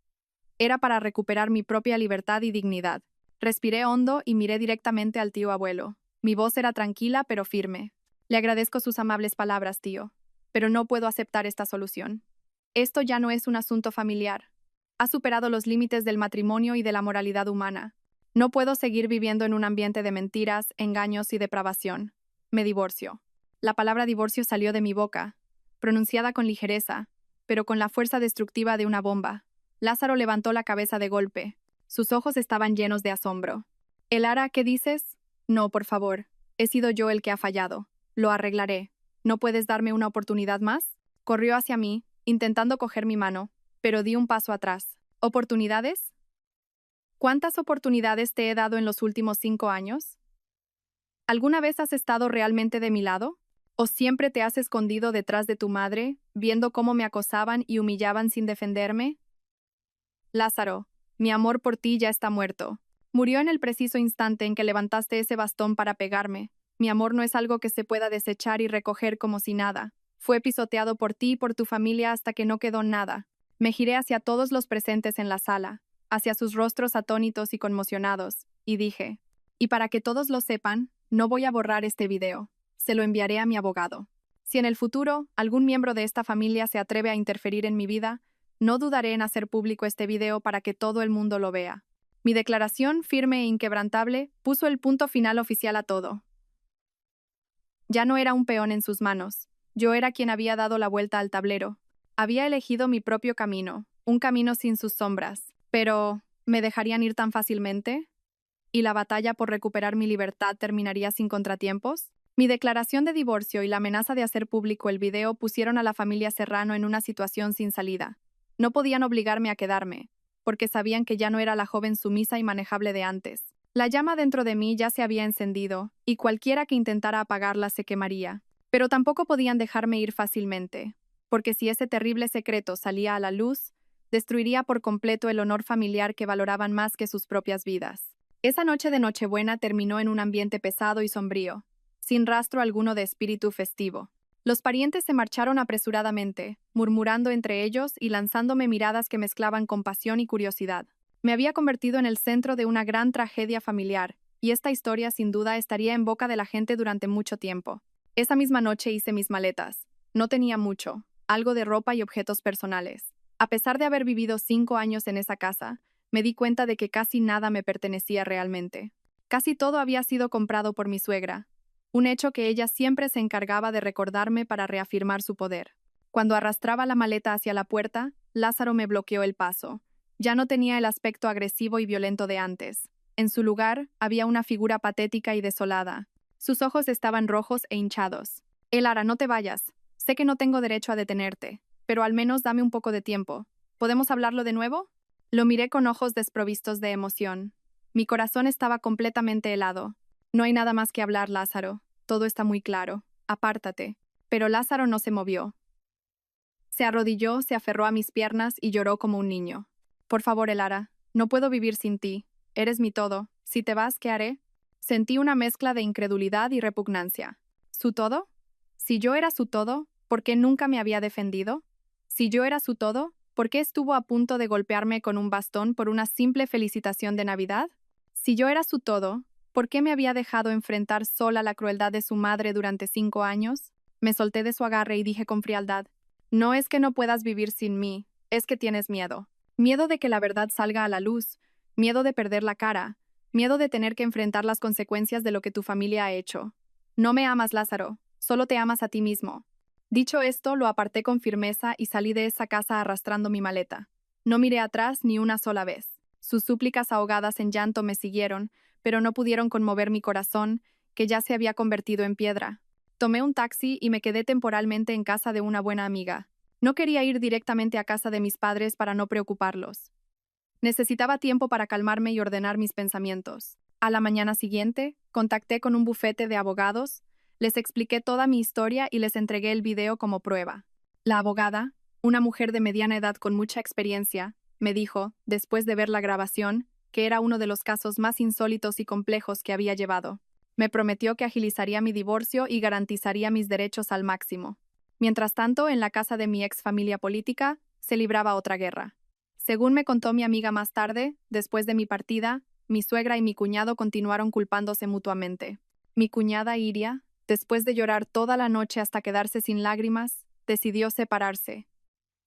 Era para recuperar mi propia libertad y dignidad. Respiré hondo y miré directamente al tío abuelo. Mi voz era tranquila pero firme. Le agradezco sus amables palabras, tío, pero no puedo aceptar esta solución. Esto ya no es un asunto familiar. Ha superado los límites del matrimonio y de la moralidad humana. No puedo seguir viviendo en un ambiente de mentiras, engaños y depravación. Me divorcio. La palabra divorcio salió de mi boca, pronunciada con ligereza, pero con la fuerza destructiva de una bomba. Lázaro levantó la cabeza de golpe. Sus ojos estaban llenos de asombro. «Elara, ¿qué dices?» «No, por favor. He sido yo el que ha fallado. Lo arreglaré. ¿No puedes darme una oportunidad más?» Corrió hacia mí, intentando coger mi mano, pero di un paso atrás. ¿Oportunidades? ¿Cuántas oportunidades te he dado en los últimos 5 años? ¿Alguna vez has estado realmente de mi lado? ¿O siempre te has escondido detrás de tu madre, viendo cómo me acosaban y humillaban sin defenderme? Lázaro, mi amor por ti ya está muerto. Murió en el preciso instante en que levantaste ese bastón para pegarme. Mi amor no es algo que se pueda desechar y recoger como si nada. Fue pisoteado por ti y por tu familia hasta que no quedó nada. Me giré hacia todos los presentes en la sala, hacia sus rostros atónitos y conmocionados, y dije: «Y para que todos lo sepan, no voy a borrar este video. Se lo enviaré a mi abogado. Si en el futuro algún miembro de esta familia se atreve a interferir en mi vida, no dudaré en hacer público este video para que todo el mundo lo vea». Mi declaración, firme e inquebrantable, puso el punto final oficial a todo. Ya no era un peón en sus manos. Yo era quien había dado la vuelta al tablero. Había elegido mi propio camino, un camino sin sus sombras. Pero, ¿me dejarían ir tan fácilmente? ¿Y la batalla por recuperar mi libertad terminaría sin contratiempos? Mi declaración de divorcio y la amenaza de hacer público el video pusieron a la familia Serrano en una situación sin salida. No podían obligarme a quedarme. porque sabían que ya no era la joven sumisa y manejable de antes. La llama dentro de mí ya se había encendido, y cualquiera que intentara apagarla se quemaría. Pero tampoco podían dejarme ir fácilmente, porque si ese terrible secreto salía a la luz, destruiría por completo el honor familiar que valoraban más que sus propias vidas. Esa noche de Nochebuena terminó en un ambiente pesado y sombrío, sin rastro alguno de espíritu festivo. Los parientes se marcharon apresuradamente, murmurando entre ellos y lanzándome miradas que mezclaban compasión y curiosidad. Me había convertido en el centro de una gran tragedia familiar, y esta historia sin duda estaría en boca de la gente durante mucho tiempo. Esa misma noche hice mis maletas. No tenía mucho, algo de ropa y objetos personales. A pesar de haber vivido 5 años en esa casa, me di cuenta de que casi nada me pertenecía realmente. Casi todo había sido comprado por mi suegra, un hecho que ella siempre se encargaba de recordarme para reafirmar su poder. Cuando arrastraba la maleta hacia la puerta, Lázaro me bloqueó el paso. Ya no tenía el aspecto agresivo y violento de antes. En su lugar, había una figura patética y desolada. Sus ojos estaban rojos e hinchados. Elara, no te vayas. Sé que no tengo derecho a detenerte, pero al menos dame un poco de tiempo. ¿Podemos hablarlo de nuevo? Lo miré con ojos desprovistos de emoción. Mi corazón estaba completamente helado. No hay nada más que hablar, Lázaro. Todo está muy claro. Apártate. Pero Lázaro no se movió. Se arrodilló, se aferró a mis piernas y lloró como un niño. Por favor, Elara, no puedo vivir sin ti. Eres mi todo. Si te vas, ¿qué haré? Sentí una mezcla de incredulidad y repugnancia. ¿Su todo? Si yo era su todo, ¿por qué nunca me había defendido? Si yo era su todo, ¿por qué estuvo a punto de golpearme con un bastón por una simple felicitación de Navidad? Si yo era su todo, ¿por qué me había dejado enfrentar sola la crueldad de su madre durante 5 años? Me solté de su agarre y dije con frialdad: no es que no puedas vivir sin mí, es que tienes miedo. Miedo de que la verdad salga a la luz, miedo de perder la cara, miedo de tener que enfrentar las consecuencias de lo que tu familia ha hecho. No me amas, Lázaro, solo te amas a ti mismo. Dicho esto, lo aparté con firmeza y salí de esa casa arrastrando mi maleta. No miré atrás ni una sola vez. Sus súplicas ahogadas en llanto me siguieron, pero no pudieron conmover mi corazón, que ya se había convertido en piedra. Tomé un taxi y me quedé temporalmente en casa de una buena amiga. No quería ir directamente a casa de mis padres para no preocuparlos. Necesitaba tiempo para calmarme y ordenar mis pensamientos. A la mañana siguiente, contacté con un bufete de abogados, les expliqué toda mi historia y les entregué el video como prueba. La abogada, una mujer de mediana edad con mucha experiencia, me dijo, después de ver la grabación, que era uno de los casos más insólitos y complejos que había llevado. Me prometió que agilizaría mi divorcio y garantizaría mis derechos al máximo. Mientras tanto, en la casa de mi ex familia política, se libraba otra guerra. Según me contó mi amiga más tarde, después de mi partida, mi suegra y mi cuñado continuaron culpándose mutuamente. Mi cuñada Iria, después de llorar toda la noche hasta quedarse sin lágrimas, decidió separarse.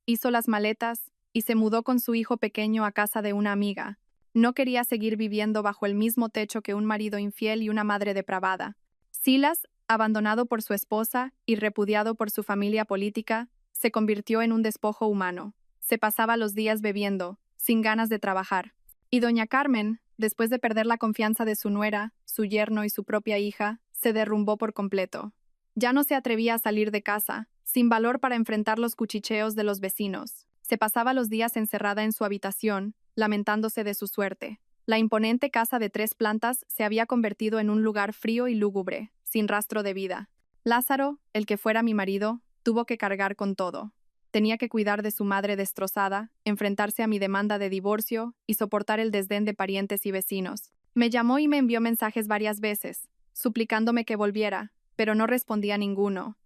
Hizo las maletas y se mudó con su hijo pequeño a casa de una amiga. No quería seguir viviendo bajo el mismo techo que un marido infiel y una madre depravada. Silas, abandonado por su esposa y repudiado por su familia política, se convirtió en un despojo humano. Se pasaba los días bebiendo, sin ganas de trabajar. Y doña Carmen, después de perder la confianza de su nuera, su yerno y su propia hija, se derrumbó por completo. Ya no se atrevía a salir de casa, sin valor para enfrentar los cuchicheos de los vecinos. Se pasaba los días encerrada en su habitación, lamentándose de su suerte. La imponente casa de 3 plantas se había convertido en un lugar frío y lúgubre, sin rastro de vida. Lázaro, el que fuera mi marido, tuvo que cargar con todo. Tenía que cuidar de su madre destrozada, enfrentarse a mi demanda de divorcio y soportar el desdén de parientes y vecinos. Me llamó y me envió mensajes varias veces, suplicándome que volviera, pero no respondía a ninguno.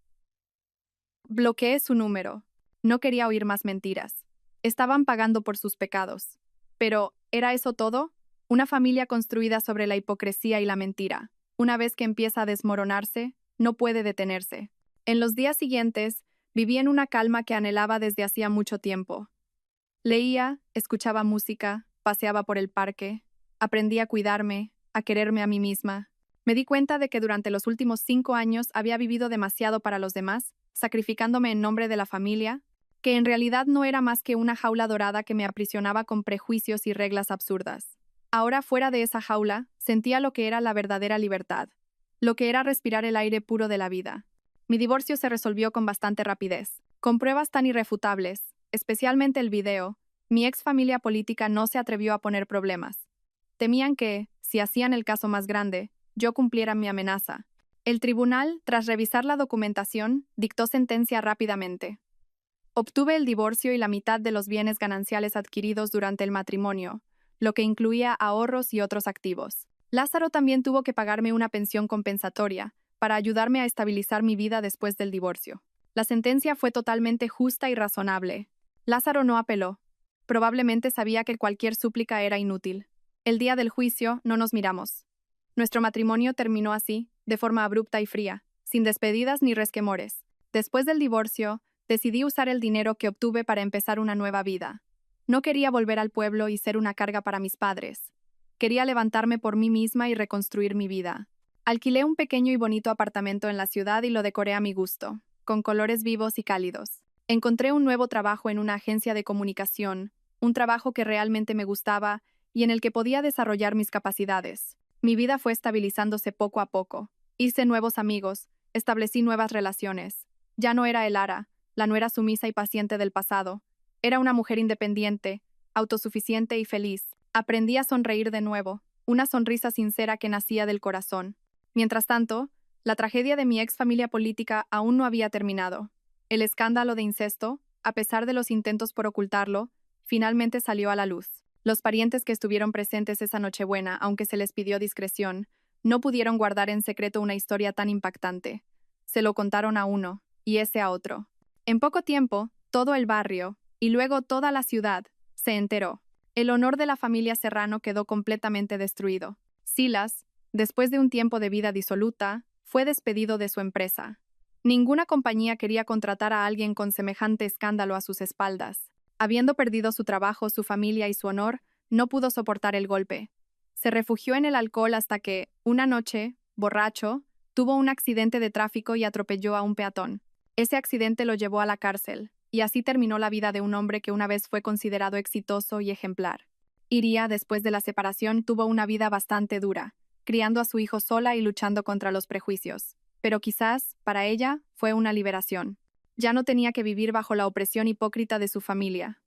Bloqueé su número. No quería oír más mentiras. Estaban pagando por sus pecados. Pero, ¿era eso todo? Una familia construida sobre la hipocresía y la mentira. Una vez que empieza a desmoronarse, no puede detenerse. En los días siguientes, viví en una calma que anhelaba desde hacía mucho tiempo. Leía, escuchaba música, paseaba por el parque, aprendí a cuidarme, a quererme a mí misma. Me di cuenta de que durante los últimos 5 años había vivido demasiado para los demás, sacrificándome en nombre de la familia, que en realidad no era más que una jaula dorada que me aprisionaba con prejuicios y reglas absurdas. Ahora, fuera de esa jaula, sentía lo que era la verdadera libertad, lo que era respirar el aire puro de la vida. Mi divorcio se resolvió con bastante rapidez. Con pruebas tan irrefutables, especialmente el video, Mi ex familia política no se atrevió a poner problemas. Temían que, si hacían el caso más grande, yo cumpliera mi amenaza. El tribunal, tras revisar la documentación, dictó sentencia rápidamente. Obtuve el divorcio y la mitad de los bienes gananciales adquiridos durante el matrimonio, lo que incluía ahorros y otros activos. Lázaro también tuvo que pagarme una pensión compensatoria para ayudarme a estabilizar mi vida después del divorcio. La sentencia fue totalmente justa y razonable. Lázaro no apeló. Probablemente sabía que cualquier súplica era inútil. El día del juicio no nos miramos. Nuestro matrimonio terminó así, de forma abrupta y fría, sin despedidas ni resquemores. Después del divorcio, decidí usar el dinero que obtuve para empezar una nueva vida. No quería volver al pueblo y ser una carga para mis padres. Quería levantarme por mí misma y reconstruir mi vida. Alquilé un pequeño y bonito apartamento en la ciudad y lo decoré a mi gusto, con colores vivos y cálidos. Encontré un nuevo trabajo en una agencia de comunicación, un trabajo que realmente me gustaba y en el que podía desarrollar mis capacidades. Mi vida fue estabilizándose poco a poco. Hice nuevos amigos, establecí nuevas relaciones. Ya no era Elara, la nuera sumisa y paciente del pasado. Era una mujer independiente, autosuficiente y feliz. Aprendí a sonreír de nuevo, una sonrisa sincera que nacía del corazón. Mientras tanto, la tragedia de mi ex familia política aún no había terminado. El escándalo de incesto, a pesar de los intentos por ocultarlo, finalmente salió a la luz. Los parientes que estuvieron presentes esa Nochebuena, aunque se les pidió discreción, no pudieron guardar en secreto una historia tan impactante. Se lo contaron a uno, y ese a otro. En poco tiempo, todo el barrio, y luego toda la ciudad, se enteró. El honor de la familia Serrano quedó completamente destruido. Silas, después de un tiempo de vida disoluta, fue despedido de su empresa. Ninguna compañía quería contratar a alguien con semejante escándalo a sus espaldas. Habiendo perdido su trabajo, su familia y su honor, no pudo soportar el golpe. Se refugió en el alcohol hasta que, una noche, borracho, tuvo un accidente de tráfico y atropelló a un peatón. Ese accidente lo llevó a la cárcel, y así terminó la vida de un hombre que una vez fue considerado exitoso y ejemplar. Iria, después de la separación, tuvo una vida bastante dura, criando a su hijo sola y luchando contra los prejuicios. Pero quizás, para ella, fue una liberación. Ya no tenía que vivir bajo la opresión hipócrita de su familia.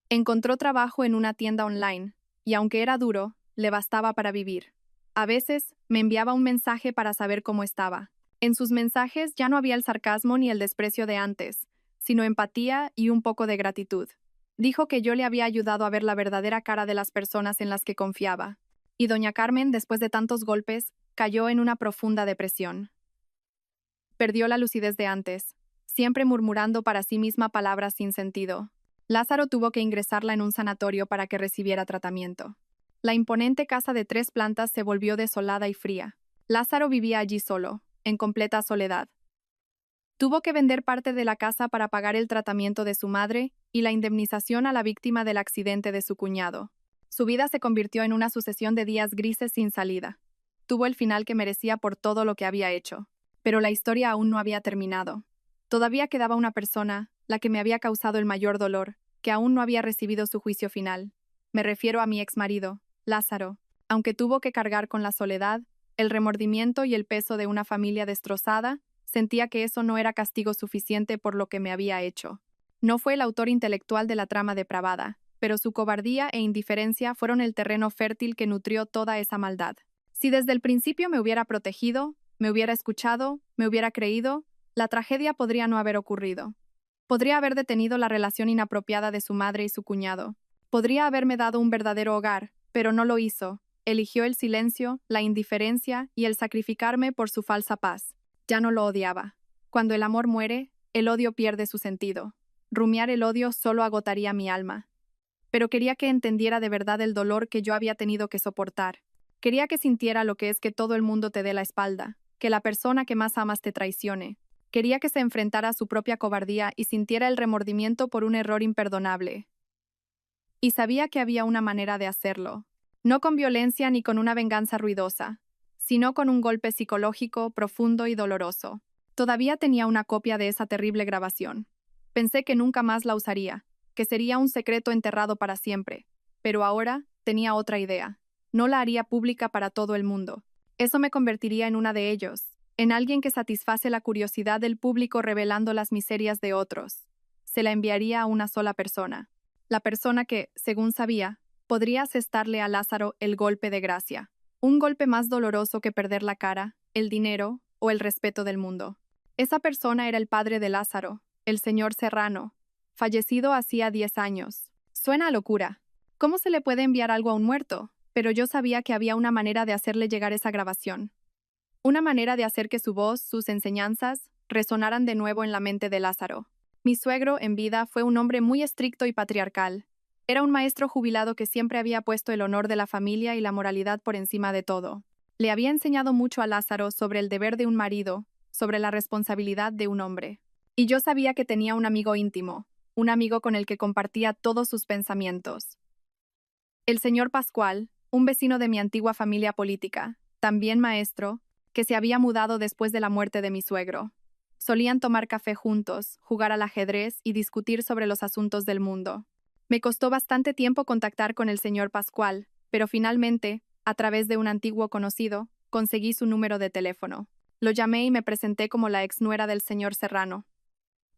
Encontró trabajo en una tienda online, y aunque era duro, le bastaba para vivir. A veces, me enviaba un mensaje para saber cómo estaba. En sus mensajes ya no había el sarcasmo ni el desprecio de antes, sino empatía y un poco de gratitud. Dijo que yo le había ayudado a ver la verdadera cara de las personas en las que confiaba. Y doña Carmen, después de tantos golpes, cayó en una profunda depresión. Perdió la lucidez de antes, siempre murmurando para sí misma palabras sin sentido. Lázaro tuvo que ingresarla en un sanatorio para que recibiera tratamiento. La imponente casa de 3 plantas se volvió desolada y fría. Lázaro vivía allí solo, en completa soledad. Tuvo que vender parte de la casa para pagar el tratamiento de su madre y la indemnización a la víctima del accidente de su cuñado. Su vida se convirtió en una sucesión de días grises sin salida. Tuvo el final que merecía por todo lo que había hecho. Pero la historia aún no había terminado. Todavía quedaba una persona, la que me había causado el mayor dolor, que aún no había recibido su juicio final. Me refiero a mi exmarido, Lázaro. Aunque tuvo que cargar con la soledad, el remordimiento y el peso de una familia destrozada, sentía que eso no era castigo suficiente por lo que me había hecho. No fue el autor intelectual de la trama depravada, pero su cobardía e indiferencia fueron el terreno fértil que nutrió toda esa maldad. Si desde el principio me hubiera protegido, me hubiera escuchado, me hubiera creído, la tragedia podría no haber ocurrido. Podría haber detenido la relación inapropiada de su madre y su cuñado. Podría haberme dado un verdadero hogar, pero no lo hizo. Eligió el silencio, la indiferencia y el sacrificarme por su falsa paz. Ya no lo odiaba. Cuando el amor muere, el odio pierde su sentido. Rumiar el odio solo agotaría mi alma. Pero quería que entendiera de verdad el dolor que yo había tenido que soportar. Quería que sintiera lo que es que todo el mundo te dé la espalda, que la persona que más amas te traicione. Quería que se enfrentara a su propia cobardía y sintiera el remordimiento por un error imperdonable. Y sabía que había una manera de hacerlo. No con violencia ni con una venganza ruidosa, sino con un golpe psicológico profundo y doloroso. Todavía tenía una copia de esa terrible grabación. Pensé que nunca más la usaría, que sería un secreto enterrado para siempre. Pero ahora tenía otra idea. No la haría pública para todo el mundo. Eso me convertiría en una de ellos, en alguien que satisface la curiosidad del público revelando las miserias de otros. Se la enviaría a una sola persona. la persona que, según sabía, podría asestarle a Lázaro el golpe de gracia. Un golpe más doloroso que perder la cara, el dinero o el respeto del mundo. Esa persona era el padre de Lázaro, el señor Serrano, fallecido hacía 10 años. Suena a locura. ¿Cómo se le puede enviar algo a un muerto? Pero yo sabía que había una manera de hacerle llegar esa grabación. Una manera de hacer que su voz, sus enseñanzas, resonaran de nuevo en la mente de Lázaro. Mi suegro, en vida, fue un hombre muy estricto y patriarcal. Era un maestro jubilado que siempre había puesto el honor de la familia y la moralidad por encima de todo. Le había enseñado mucho a Lázaro sobre el deber de un marido, sobre la responsabilidad de un hombre. Y yo sabía que tenía un amigo íntimo, un amigo con el que compartía todos sus pensamientos. El señor Pascual, un vecino de mi antigua familia política, también maestro, que se había mudado después de la muerte de mi suegro. Solían tomar café juntos, jugar al ajedrez y discutir sobre los asuntos del mundo. Me costó bastante tiempo contactar con el señor Pascual, pero finalmente, a través de un antiguo conocido, conseguí su número de teléfono. Lo llamé y me presenté como la exnuera del señor Serrano.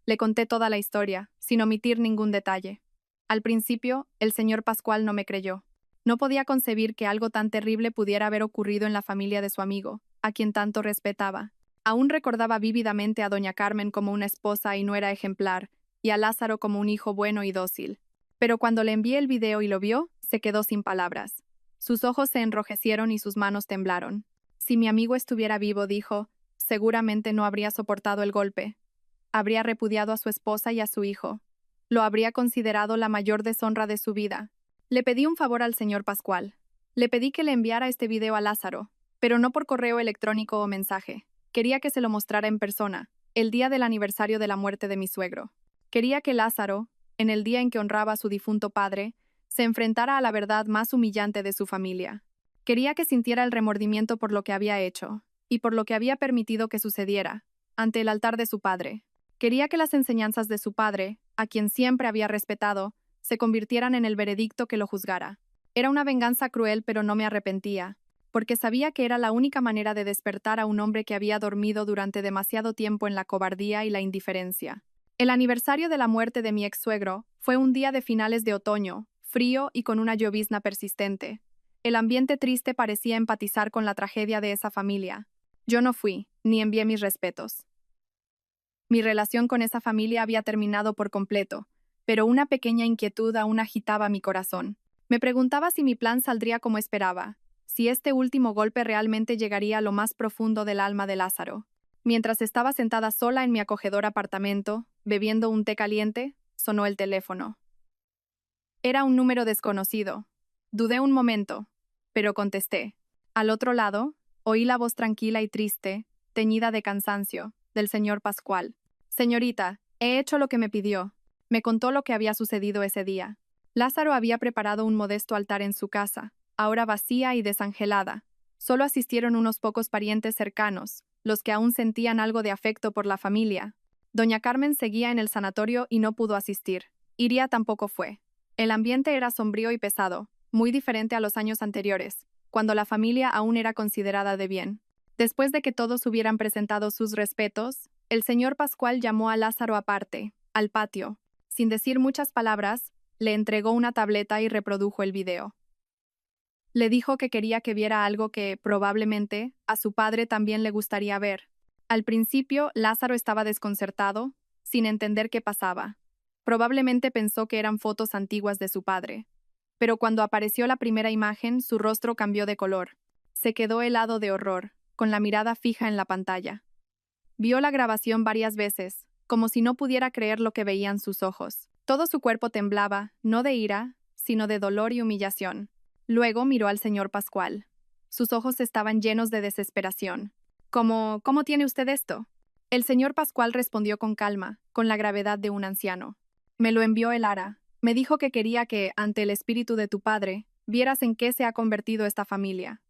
Le conté toda la historia, sin omitir ningún detalle. Al principio, el señor Pascual no me creyó. No podía concebir que algo tan terrible pudiera haber ocurrido en la familia de su amigo, a quien tanto respetaba. Aún recordaba vívidamente a doña Carmen como una esposa y nuera ejemplar, y a Lázaro como un hijo bueno y dócil. Pero cuando le envié el video y lo vio, se quedó sin palabras. Sus ojos se enrojecieron y sus manos temblaron. Si mi amigo estuviera vivo, dijo, seguramente no habría soportado el golpe. Habría repudiado a su esposa y a su hijo. Lo habría considerado la mayor deshonra de su vida. Le pedí un favor al señor Pascual. Le pedí que le enviara este video a Lázaro, pero no por correo electrónico o mensaje. Quería que se lo mostrara en persona, el día del aniversario de la muerte de mi suegro. Quería que Lázaro, en el día en que honraba a su difunto padre, se enfrentara a la verdad más humillante de su familia. Quería que sintiera el remordimiento por lo que había hecho, y por lo que había permitido que sucediera, ante el altar de su padre. Quería que las enseñanzas de su padre, a quien siempre había respetado, se convirtieran en el veredicto que lo juzgara. Era una venganza cruel, pero no me arrepentía, porque sabía que era la única manera de despertar a un hombre que había dormido durante demasiado tiempo en la cobardía y la indiferencia. El aniversario de la muerte de mi ex-suegro fue un día de finales de otoño, frío y con una llovizna persistente. El ambiente triste parecía empatizar con la tragedia de esa familia. Yo no fui, ni envié mis respetos. Mi relación con esa familia había terminado por completo, pero una pequeña inquietud aún agitaba mi corazón. Me preguntaba si mi plan saldría como esperaba, si este último golpe realmente llegaría a lo más profundo del alma de Lázaro. Mientras estaba sentada sola en mi acogedor apartamento, bebiendo un té caliente, sonó el teléfono. Era un número desconocido. Dudé un momento, pero contesté. Al otro lado, oí la voz tranquila y triste, teñida de cansancio, del señor Pascual. Señorita, he hecho lo que me pidió. Me contó lo que había sucedido ese día. Lázaro había preparado un modesto altar en su casa, ahora vacía y desangelada. Solo asistieron unos pocos parientes cercanos, los que aún sentían algo de afecto por la familia. Doña Carmen seguía en el sanatorio y no pudo asistir. Iría tampoco fue. El ambiente era sombrío y pesado, muy diferente a los años anteriores, cuando la familia aún era considerada de bien. Después de que todos hubieran presentado sus respetos, el señor Pascual llamó a Lázaro aparte, al patio. Sin decir muchas palabras, le entregó una tableta y reprodujo el video. Le dijo que quería que viera algo que, probablemente, a su padre también le gustaría ver. Al principio, Lázaro estaba desconcertado, sin entender qué pasaba. Probablemente pensó que eran fotos antiguas de su padre. Pero cuando apareció la primera imagen, su rostro cambió de color. Se quedó helado de horror, con la mirada fija en la pantalla. Vio la grabación varias veces, como si no pudiera creer lo que veían sus ojos. Todo su cuerpo temblaba, no de ira, sino de dolor y humillación. Luego miró al señor Pascual. Sus ojos estaban llenos de desesperación. ¿Cómo tiene usted esto? El señor Pascual respondió con calma, con la gravedad de un anciano. Me lo envió el Ara. Me dijo que quería que, ante el espíritu de tu padre, vieras en qué se ha convertido esta familia.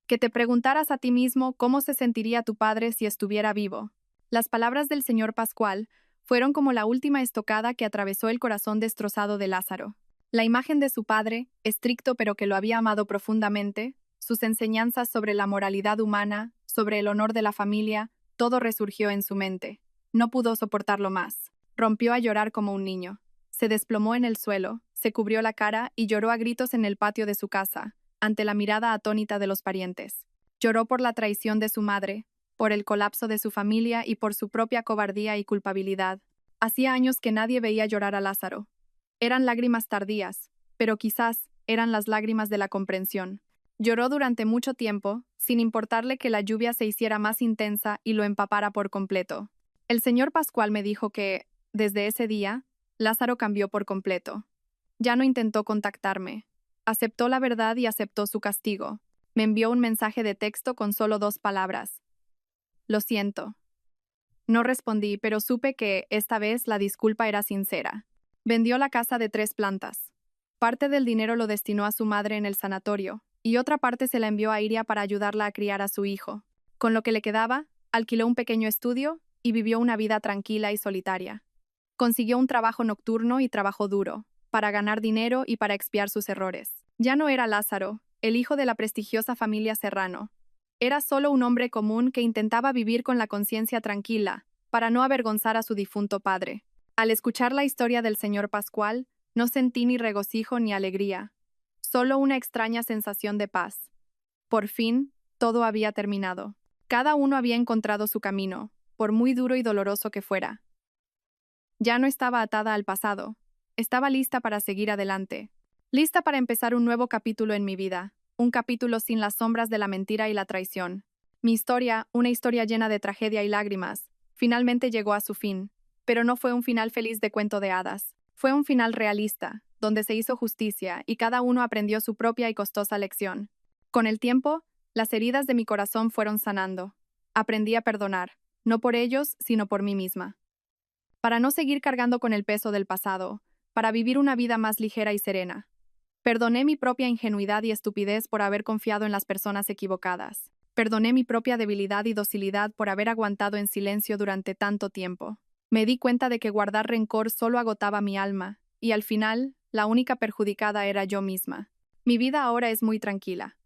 Que te preguntaras a ti mismo cómo se sentiría tu padre si estuviera vivo. Las palabras del señor Pascual fueron como la última estocada que atravesó el corazón destrozado de Lázaro. La imagen de su padre, estricto pero que lo había amado profundamente, sus enseñanzas sobre la moralidad humana, sobre el honor de la familia, todo resurgió en su mente. No pudo soportarlo más. Rompió a llorar como un niño. Se desplomó en el suelo, se cubrió la cara y lloró a gritos en el patio de su casa, ante la mirada atónita de los parientes. Lloró por la traición de su madre, por el colapso de su familia y por su propia cobardía y culpabilidad. Hacía años que nadie veía llorar a Lázaro. Eran lágrimas tardías, pero quizás eran las lágrimas de la comprensión. Lloró durante mucho tiempo, sin importarle que la lluvia se hiciera más intensa y lo empapara por completo. El señor Pascual me dijo que, desde ese día, Lázaro cambió por completo. Ya no intentó contactarme. Aceptó la verdad y aceptó su castigo. Me envió un mensaje de texto con solo 2 palabras. Lo siento. No respondí, pero supe que, esta vez, la disculpa era sincera. Vendió la casa de 3 plantas. Parte del dinero lo destinó a su madre en el sanatorio, y otra parte se la envió a Iria para ayudarla a criar a su hijo. Con lo que le quedaba, alquiló un pequeño estudio y vivió una vida tranquila y solitaria. Consiguió un trabajo nocturno y trabajó duro, para ganar dinero y para expiar sus errores. Ya no era Lázaro, el hijo de la prestigiosa familia Serrano. Era solo un hombre común que intentaba vivir con la conciencia tranquila, para no avergonzar a su difunto padre. Al escuchar la historia del señor Pascual, no sentí ni regocijo ni alegría, solo una extraña sensación de paz. Por fin, todo había terminado. Cada uno había encontrado su camino, por muy duro y doloroso que fuera. Ya no estaba atada al pasado. Estaba lista para seguir adelante. Lista para empezar un nuevo capítulo en mi vida. Un capítulo sin las sombras de la mentira y la traición. Mi historia, una historia llena de tragedia y lágrimas, finalmente llegó a su fin. Pero no fue un final feliz de cuento de hadas. Fue un final realista, donde se hizo justicia y cada uno aprendió su propia y costosa lección. Con el tiempo, las heridas de mi corazón fueron sanando. Aprendí a perdonar, no por ellos, sino por mí misma. Para no seguir cargando con el peso del pasado, para vivir una vida más ligera y serena. Perdoné mi propia ingenuidad y estupidez por haber confiado en las personas equivocadas. Perdoné mi propia debilidad y docilidad por haber aguantado en silencio durante tanto tiempo. Me di cuenta de que guardar rencor solo agotaba mi alma, y al final, la única perjudicada era yo misma. Mi vida ahora es muy tranquila.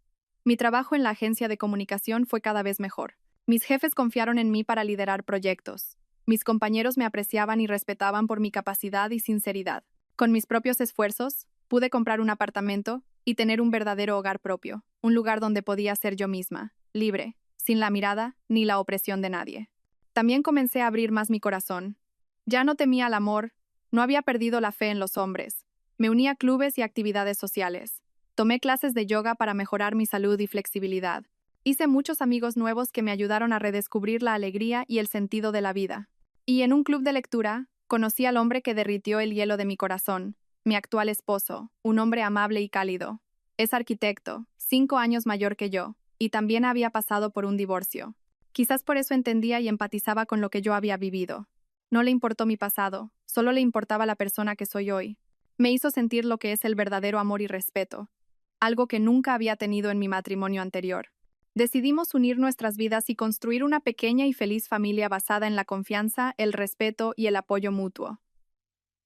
Mi trabajo en la agencia de comunicación fue cada vez mejor. Mis jefes confiaron en mí para liderar proyectos. Mis compañeros me apreciaban y respetaban por mi capacidad y sinceridad. Con mis propios esfuerzos, pude comprar un apartamento y tener un verdadero hogar propio, un lugar donde podía ser yo misma, libre, sin la mirada ni la opresión de nadie. También comencé a abrir más mi corazón. Ya no temía al amor, no había perdido la fe en los hombres. Me uní a clubes y actividades sociales. Tomé clases de yoga para mejorar mi salud y flexibilidad. Hice muchos amigos nuevos que me ayudaron a redescubrir la alegría y el sentido de la vida. Y en un club de lectura, conocí al hombre que derritió el hielo de mi corazón, mi actual esposo, un hombre amable y cálido. Es arquitecto, 5 años mayor que yo, y también había pasado por un divorcio. Quizás por eso entendía y empatizaba con lo que yo había vivido. No le importó mi pasado, solo le importaba la persona que soy hoy. Me hizo sentir lo que es el verdadero amor y respeto, algo que nunca había tenido en mi matrimonio anterior. Decidimos unir nuestras vidas y construir una pequeña y feliz familia basada en la confianza, el respeto y el apoyo mutuo.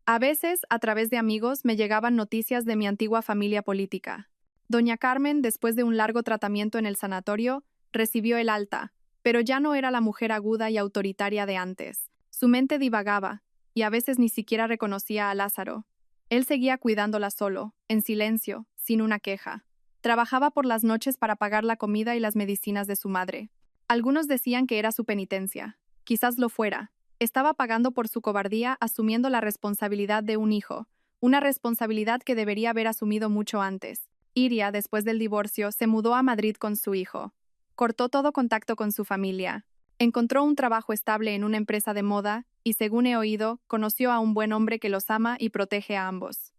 A veces, a través de amigos, me llegaban noticias de mi antigua familia política. Doña Carmen, después de un largo tratamiento en el sanatorio, recibió el alta, pero ya no era la mujer aguda y autoritaria de antes. Su mente divagaba, y a veces ni siquiera reconocía a Lázaro. Él seguía cuidándola solo, en silencio, sin una queja. Trabajaba por las noches para pagar la comida y las medicinas de su madre. Algunos decían que era su penitencia. Quizás lo fuera. Estaba pagando por su cobardía asumiendo la responsabilidad de un hijo, una responsabilidad que debería haber asumido mucho antes. Iria, después del divorcio, se mudó a Madrid con su hijo. Cortó todo contacto con su familia. Encontró un trabajo estable en una empresa de moda y, según he oído, conoció a un buen hombre que los ama y protege a ambos.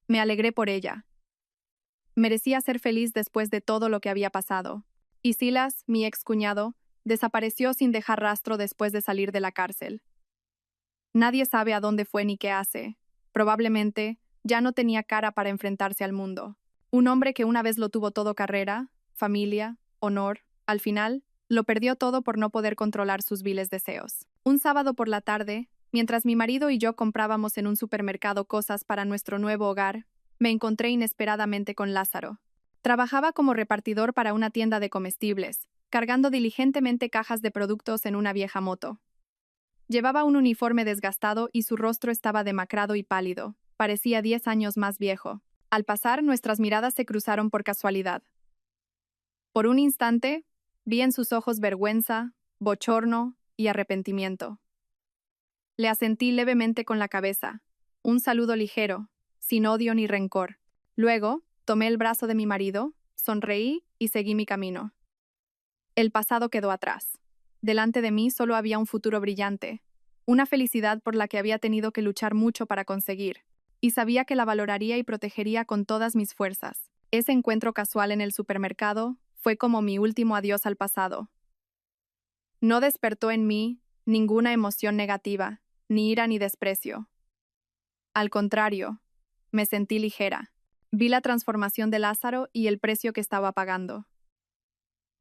Me alegré por ella. Merecía ser feliz después de todo lo que había pasado. Y Silas, mi excuñado, desapareció sin dejar rastro después de salir de la cárcel. Nadie sabe a dónde fue ni qué hace. Probablemente ya no tenía cara para enfrentarse al mundo. Un hombre que una vez lo tuvo todo: carrera, familia, honor, al final, lo perdió todo por no poder controlar sus viles deseos. Un sábado por la tarde, mientras mi marido y yo comprábamos en un supermercado cosas para nuestro nuevo hogar, me encontré inesperadamente con Lázaro. Trabajaba como repartidor para una tienda de comestibles, cargando diligentemente cajas de productos en una vieja moto. Llevaba un uniforme desgastado y su rostro estaba demacrado y pálido. Parecía 10 años más viejo. Al pasar, nuestras miradas se cruzaron por casualidad. Por un instante, vi en sus ojos vergüenza, bochorno y arrepentimiento. Le asentí levemente con la cabeza, un saludo ligero, sin odio ni rencor. Luego, tomé el brazo de mi marido, sonreí y seguí mi camino. El pasado quedó atrás. Delante de mí solo había un futuro brillante, una felicidad por la que había tenido que luchar mucho para conseguir, y sabía que la valoraría y protegería con todas mis fuerzas. Ese encuentro casual en el supermercado fue como mi último adiós al pasado. No despertó en mí ninguna emoción negativa, ni ira ni desprecio. Al contrario, me sentí ligera. Vi la transformación de Lázaro y el precio que estaba pagando.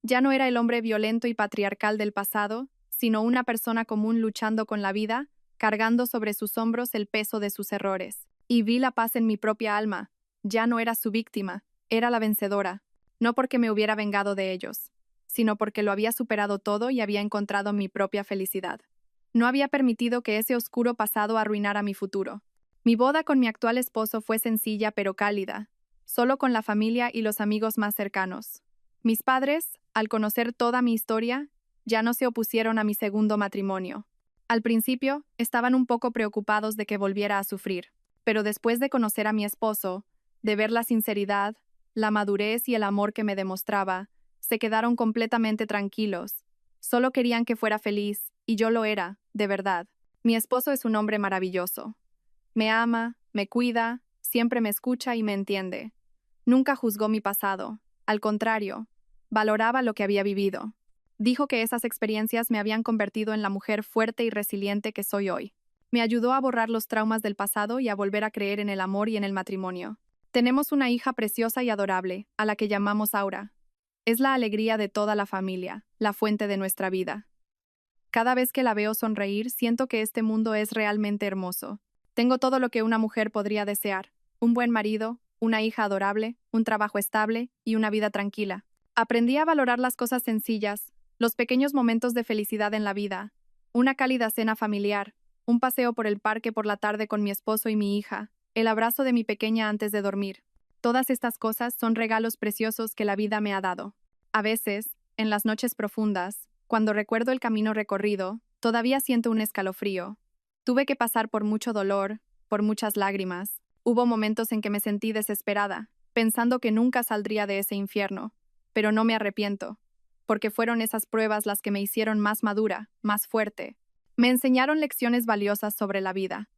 Ya no era el hombre violento y patriarcal del pasado, sino una persona común luchando con la vida, cargando sobre sus hombros el peso de sus errores. Y vi la paz en mi propia alma. Ya no era su víctima, era la vencedora, no porque me hubiera vengado de ellos, sino porque lo había superado todo y había encontrado mi propia felicidad. No había permitido que ese oscuro pasado arruinara mi futuro. Mi boda con mi actual esposo fue sencilla pero cálida, solo con la familia y los amigos más cercanos. Mis padres, al conocer toda mi historia, ya no se opusieron a mi segundo matrimonio. Al principio, estaban un poco preocupados de que volviera a sufrir, pero después de conocer a mi esposo, de ver la sinceridad, la madurez y el amor que me demostraba, se quedaron completamente tranquilos. Solo querían que fuera feliz, y yo lo era, de verdad. Mi esposo es un hombre maravilloso. Me ama, me cuida, siempre me escucha y me entiende. Nunca juzgó mi pasado. Al contrario, valoraba lo que había vivido. Dijo que esas experiencias me habían convertido en la mujer fuerte y resiliente que soy hoy. Me ayudó a borrar los traumas del pasado y a volver a creer en el amor y en el matrimonio. Tenemos una hija preciosa y adorable, a la que llamamos Aura. Es la alegría de toda la familia, la fuente de nuestra vida. Cada vez que la veo sonreír, siento que este mundo es realmente hermoso. Tengo todo lo que una mujer podría desear: un buen marido, una hija adorable, un trabajo estable y una vida tranquila. Aprendí a valorar las cosas sencillas, los pequeños momentos de felicidad en la vida, una cálida cena familiar, un paseo por el parque por la tarde con mi esposo y mi hija, el abrazo de mi pequeña antes de dormir. Todas estas cosas son regalos preciosos que la vida me ha dado. A veces, en las noches profundas, cuando recuerdo el camino recorrido, todavía siento un escalofrío. Tuve que pasar por mucho dolor, por muchas lágrimas. Hubo momentos en que me sentí desesperada, pensando que nunca saldría de ese infierno, pero no me arrepiento, porque fueron esas pruebas las que me hicieron más madura, más fuerte. Me enseñaron lecciones valiosas sobre la vida.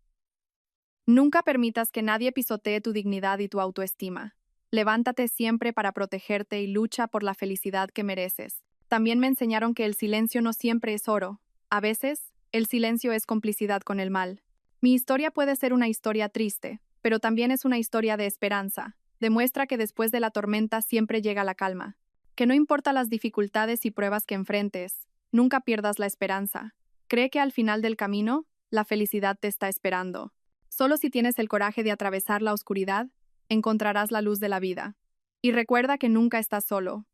Nunca permitas que nadie pisotee tu dignidad y tu autoestima. Levántate siempre para protegerte y lucha por la felicidad que mereces. También me enseñaron que el silencio no siempre es oro. A veces, el silencio es complicidad con el mal. Mi historia puede ser una historia triste, pero también es una historia de esperanza. Demuestra que después de la tormenta siempre llega la calma. Que no importa las dificultades y pruebas que enfrentes, nunca pierdas la esperanza. Cree que al final del camino, la felicidad te está esperando. Solo si tienes el coraje de atravesar la oscuridad, encontrarás la luz de la vida. Y recuerda que nunca estás solo.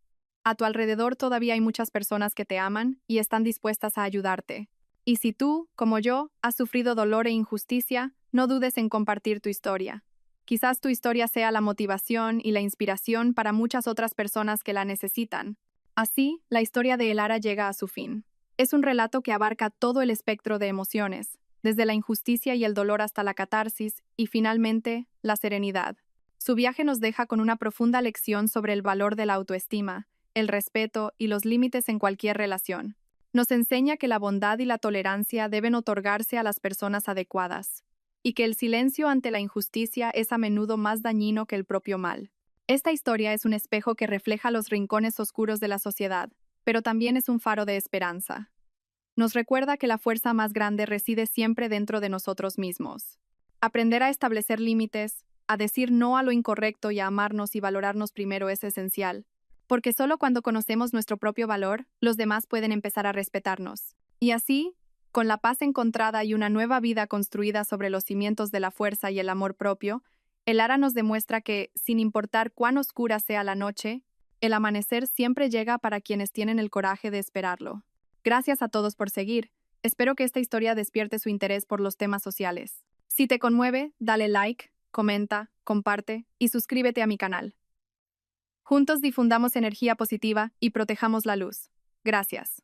A tu alrededor todavía hay muchas personas que te aman y están dispuestas a ayudarte. Y si tú, como yo, has sufrido dolor e injusticia, no dudes en compartir tu historia. Quizás tu historia sea la motivación y la inspiración para muchas otras personas que la necesitan. Así, la historia de Elara llega a su fin. Es un relato que abarca todo el espectro de emociones, desde la injusticia y el dolor hasta la catarsis y, finalmente, la serenidad. Su viaje nos deja con una profunda lección sobre el valor de la autoestima, el respeto y los límites en cualquier relación. Nos enseña que la bondad y la tolerancia deben otorgarse a las personas adecuadas, y que el silencio ante la injusticia es a menudo más dañino que el propio mal. Esta historia es un espejo que refleja los rincones oscuros de la sociedad, pero también es un faro de esperanza. Nos recuerda que la fuerza más grande reside siempre dentro de nosotros mismos. Aprender a establecer límites, a decir no a lo incorrecto y a amarnos y valorarnos primero es esencial, porque solo cuando conocemos nuestro propio valor, los demás pueden empezar a respetarnos. Y así, con la paz encontrada y una nueva vida construida sobre los cimientos de la fuerza y el amor propio, Elara nos demuestra que, sin importar cuán oscura sea la noche, el amanecer siempre llega para quienes tienen el coraje de esperarlo. Gracias a todos por seguir. Espero que esta historia despierte su interés por los temas sociales. Si te conmueve, dale like, comenta, comparte y suscríbete a mi canal. Juntos difundamos energía positiva y protejamos la luz. Gracias.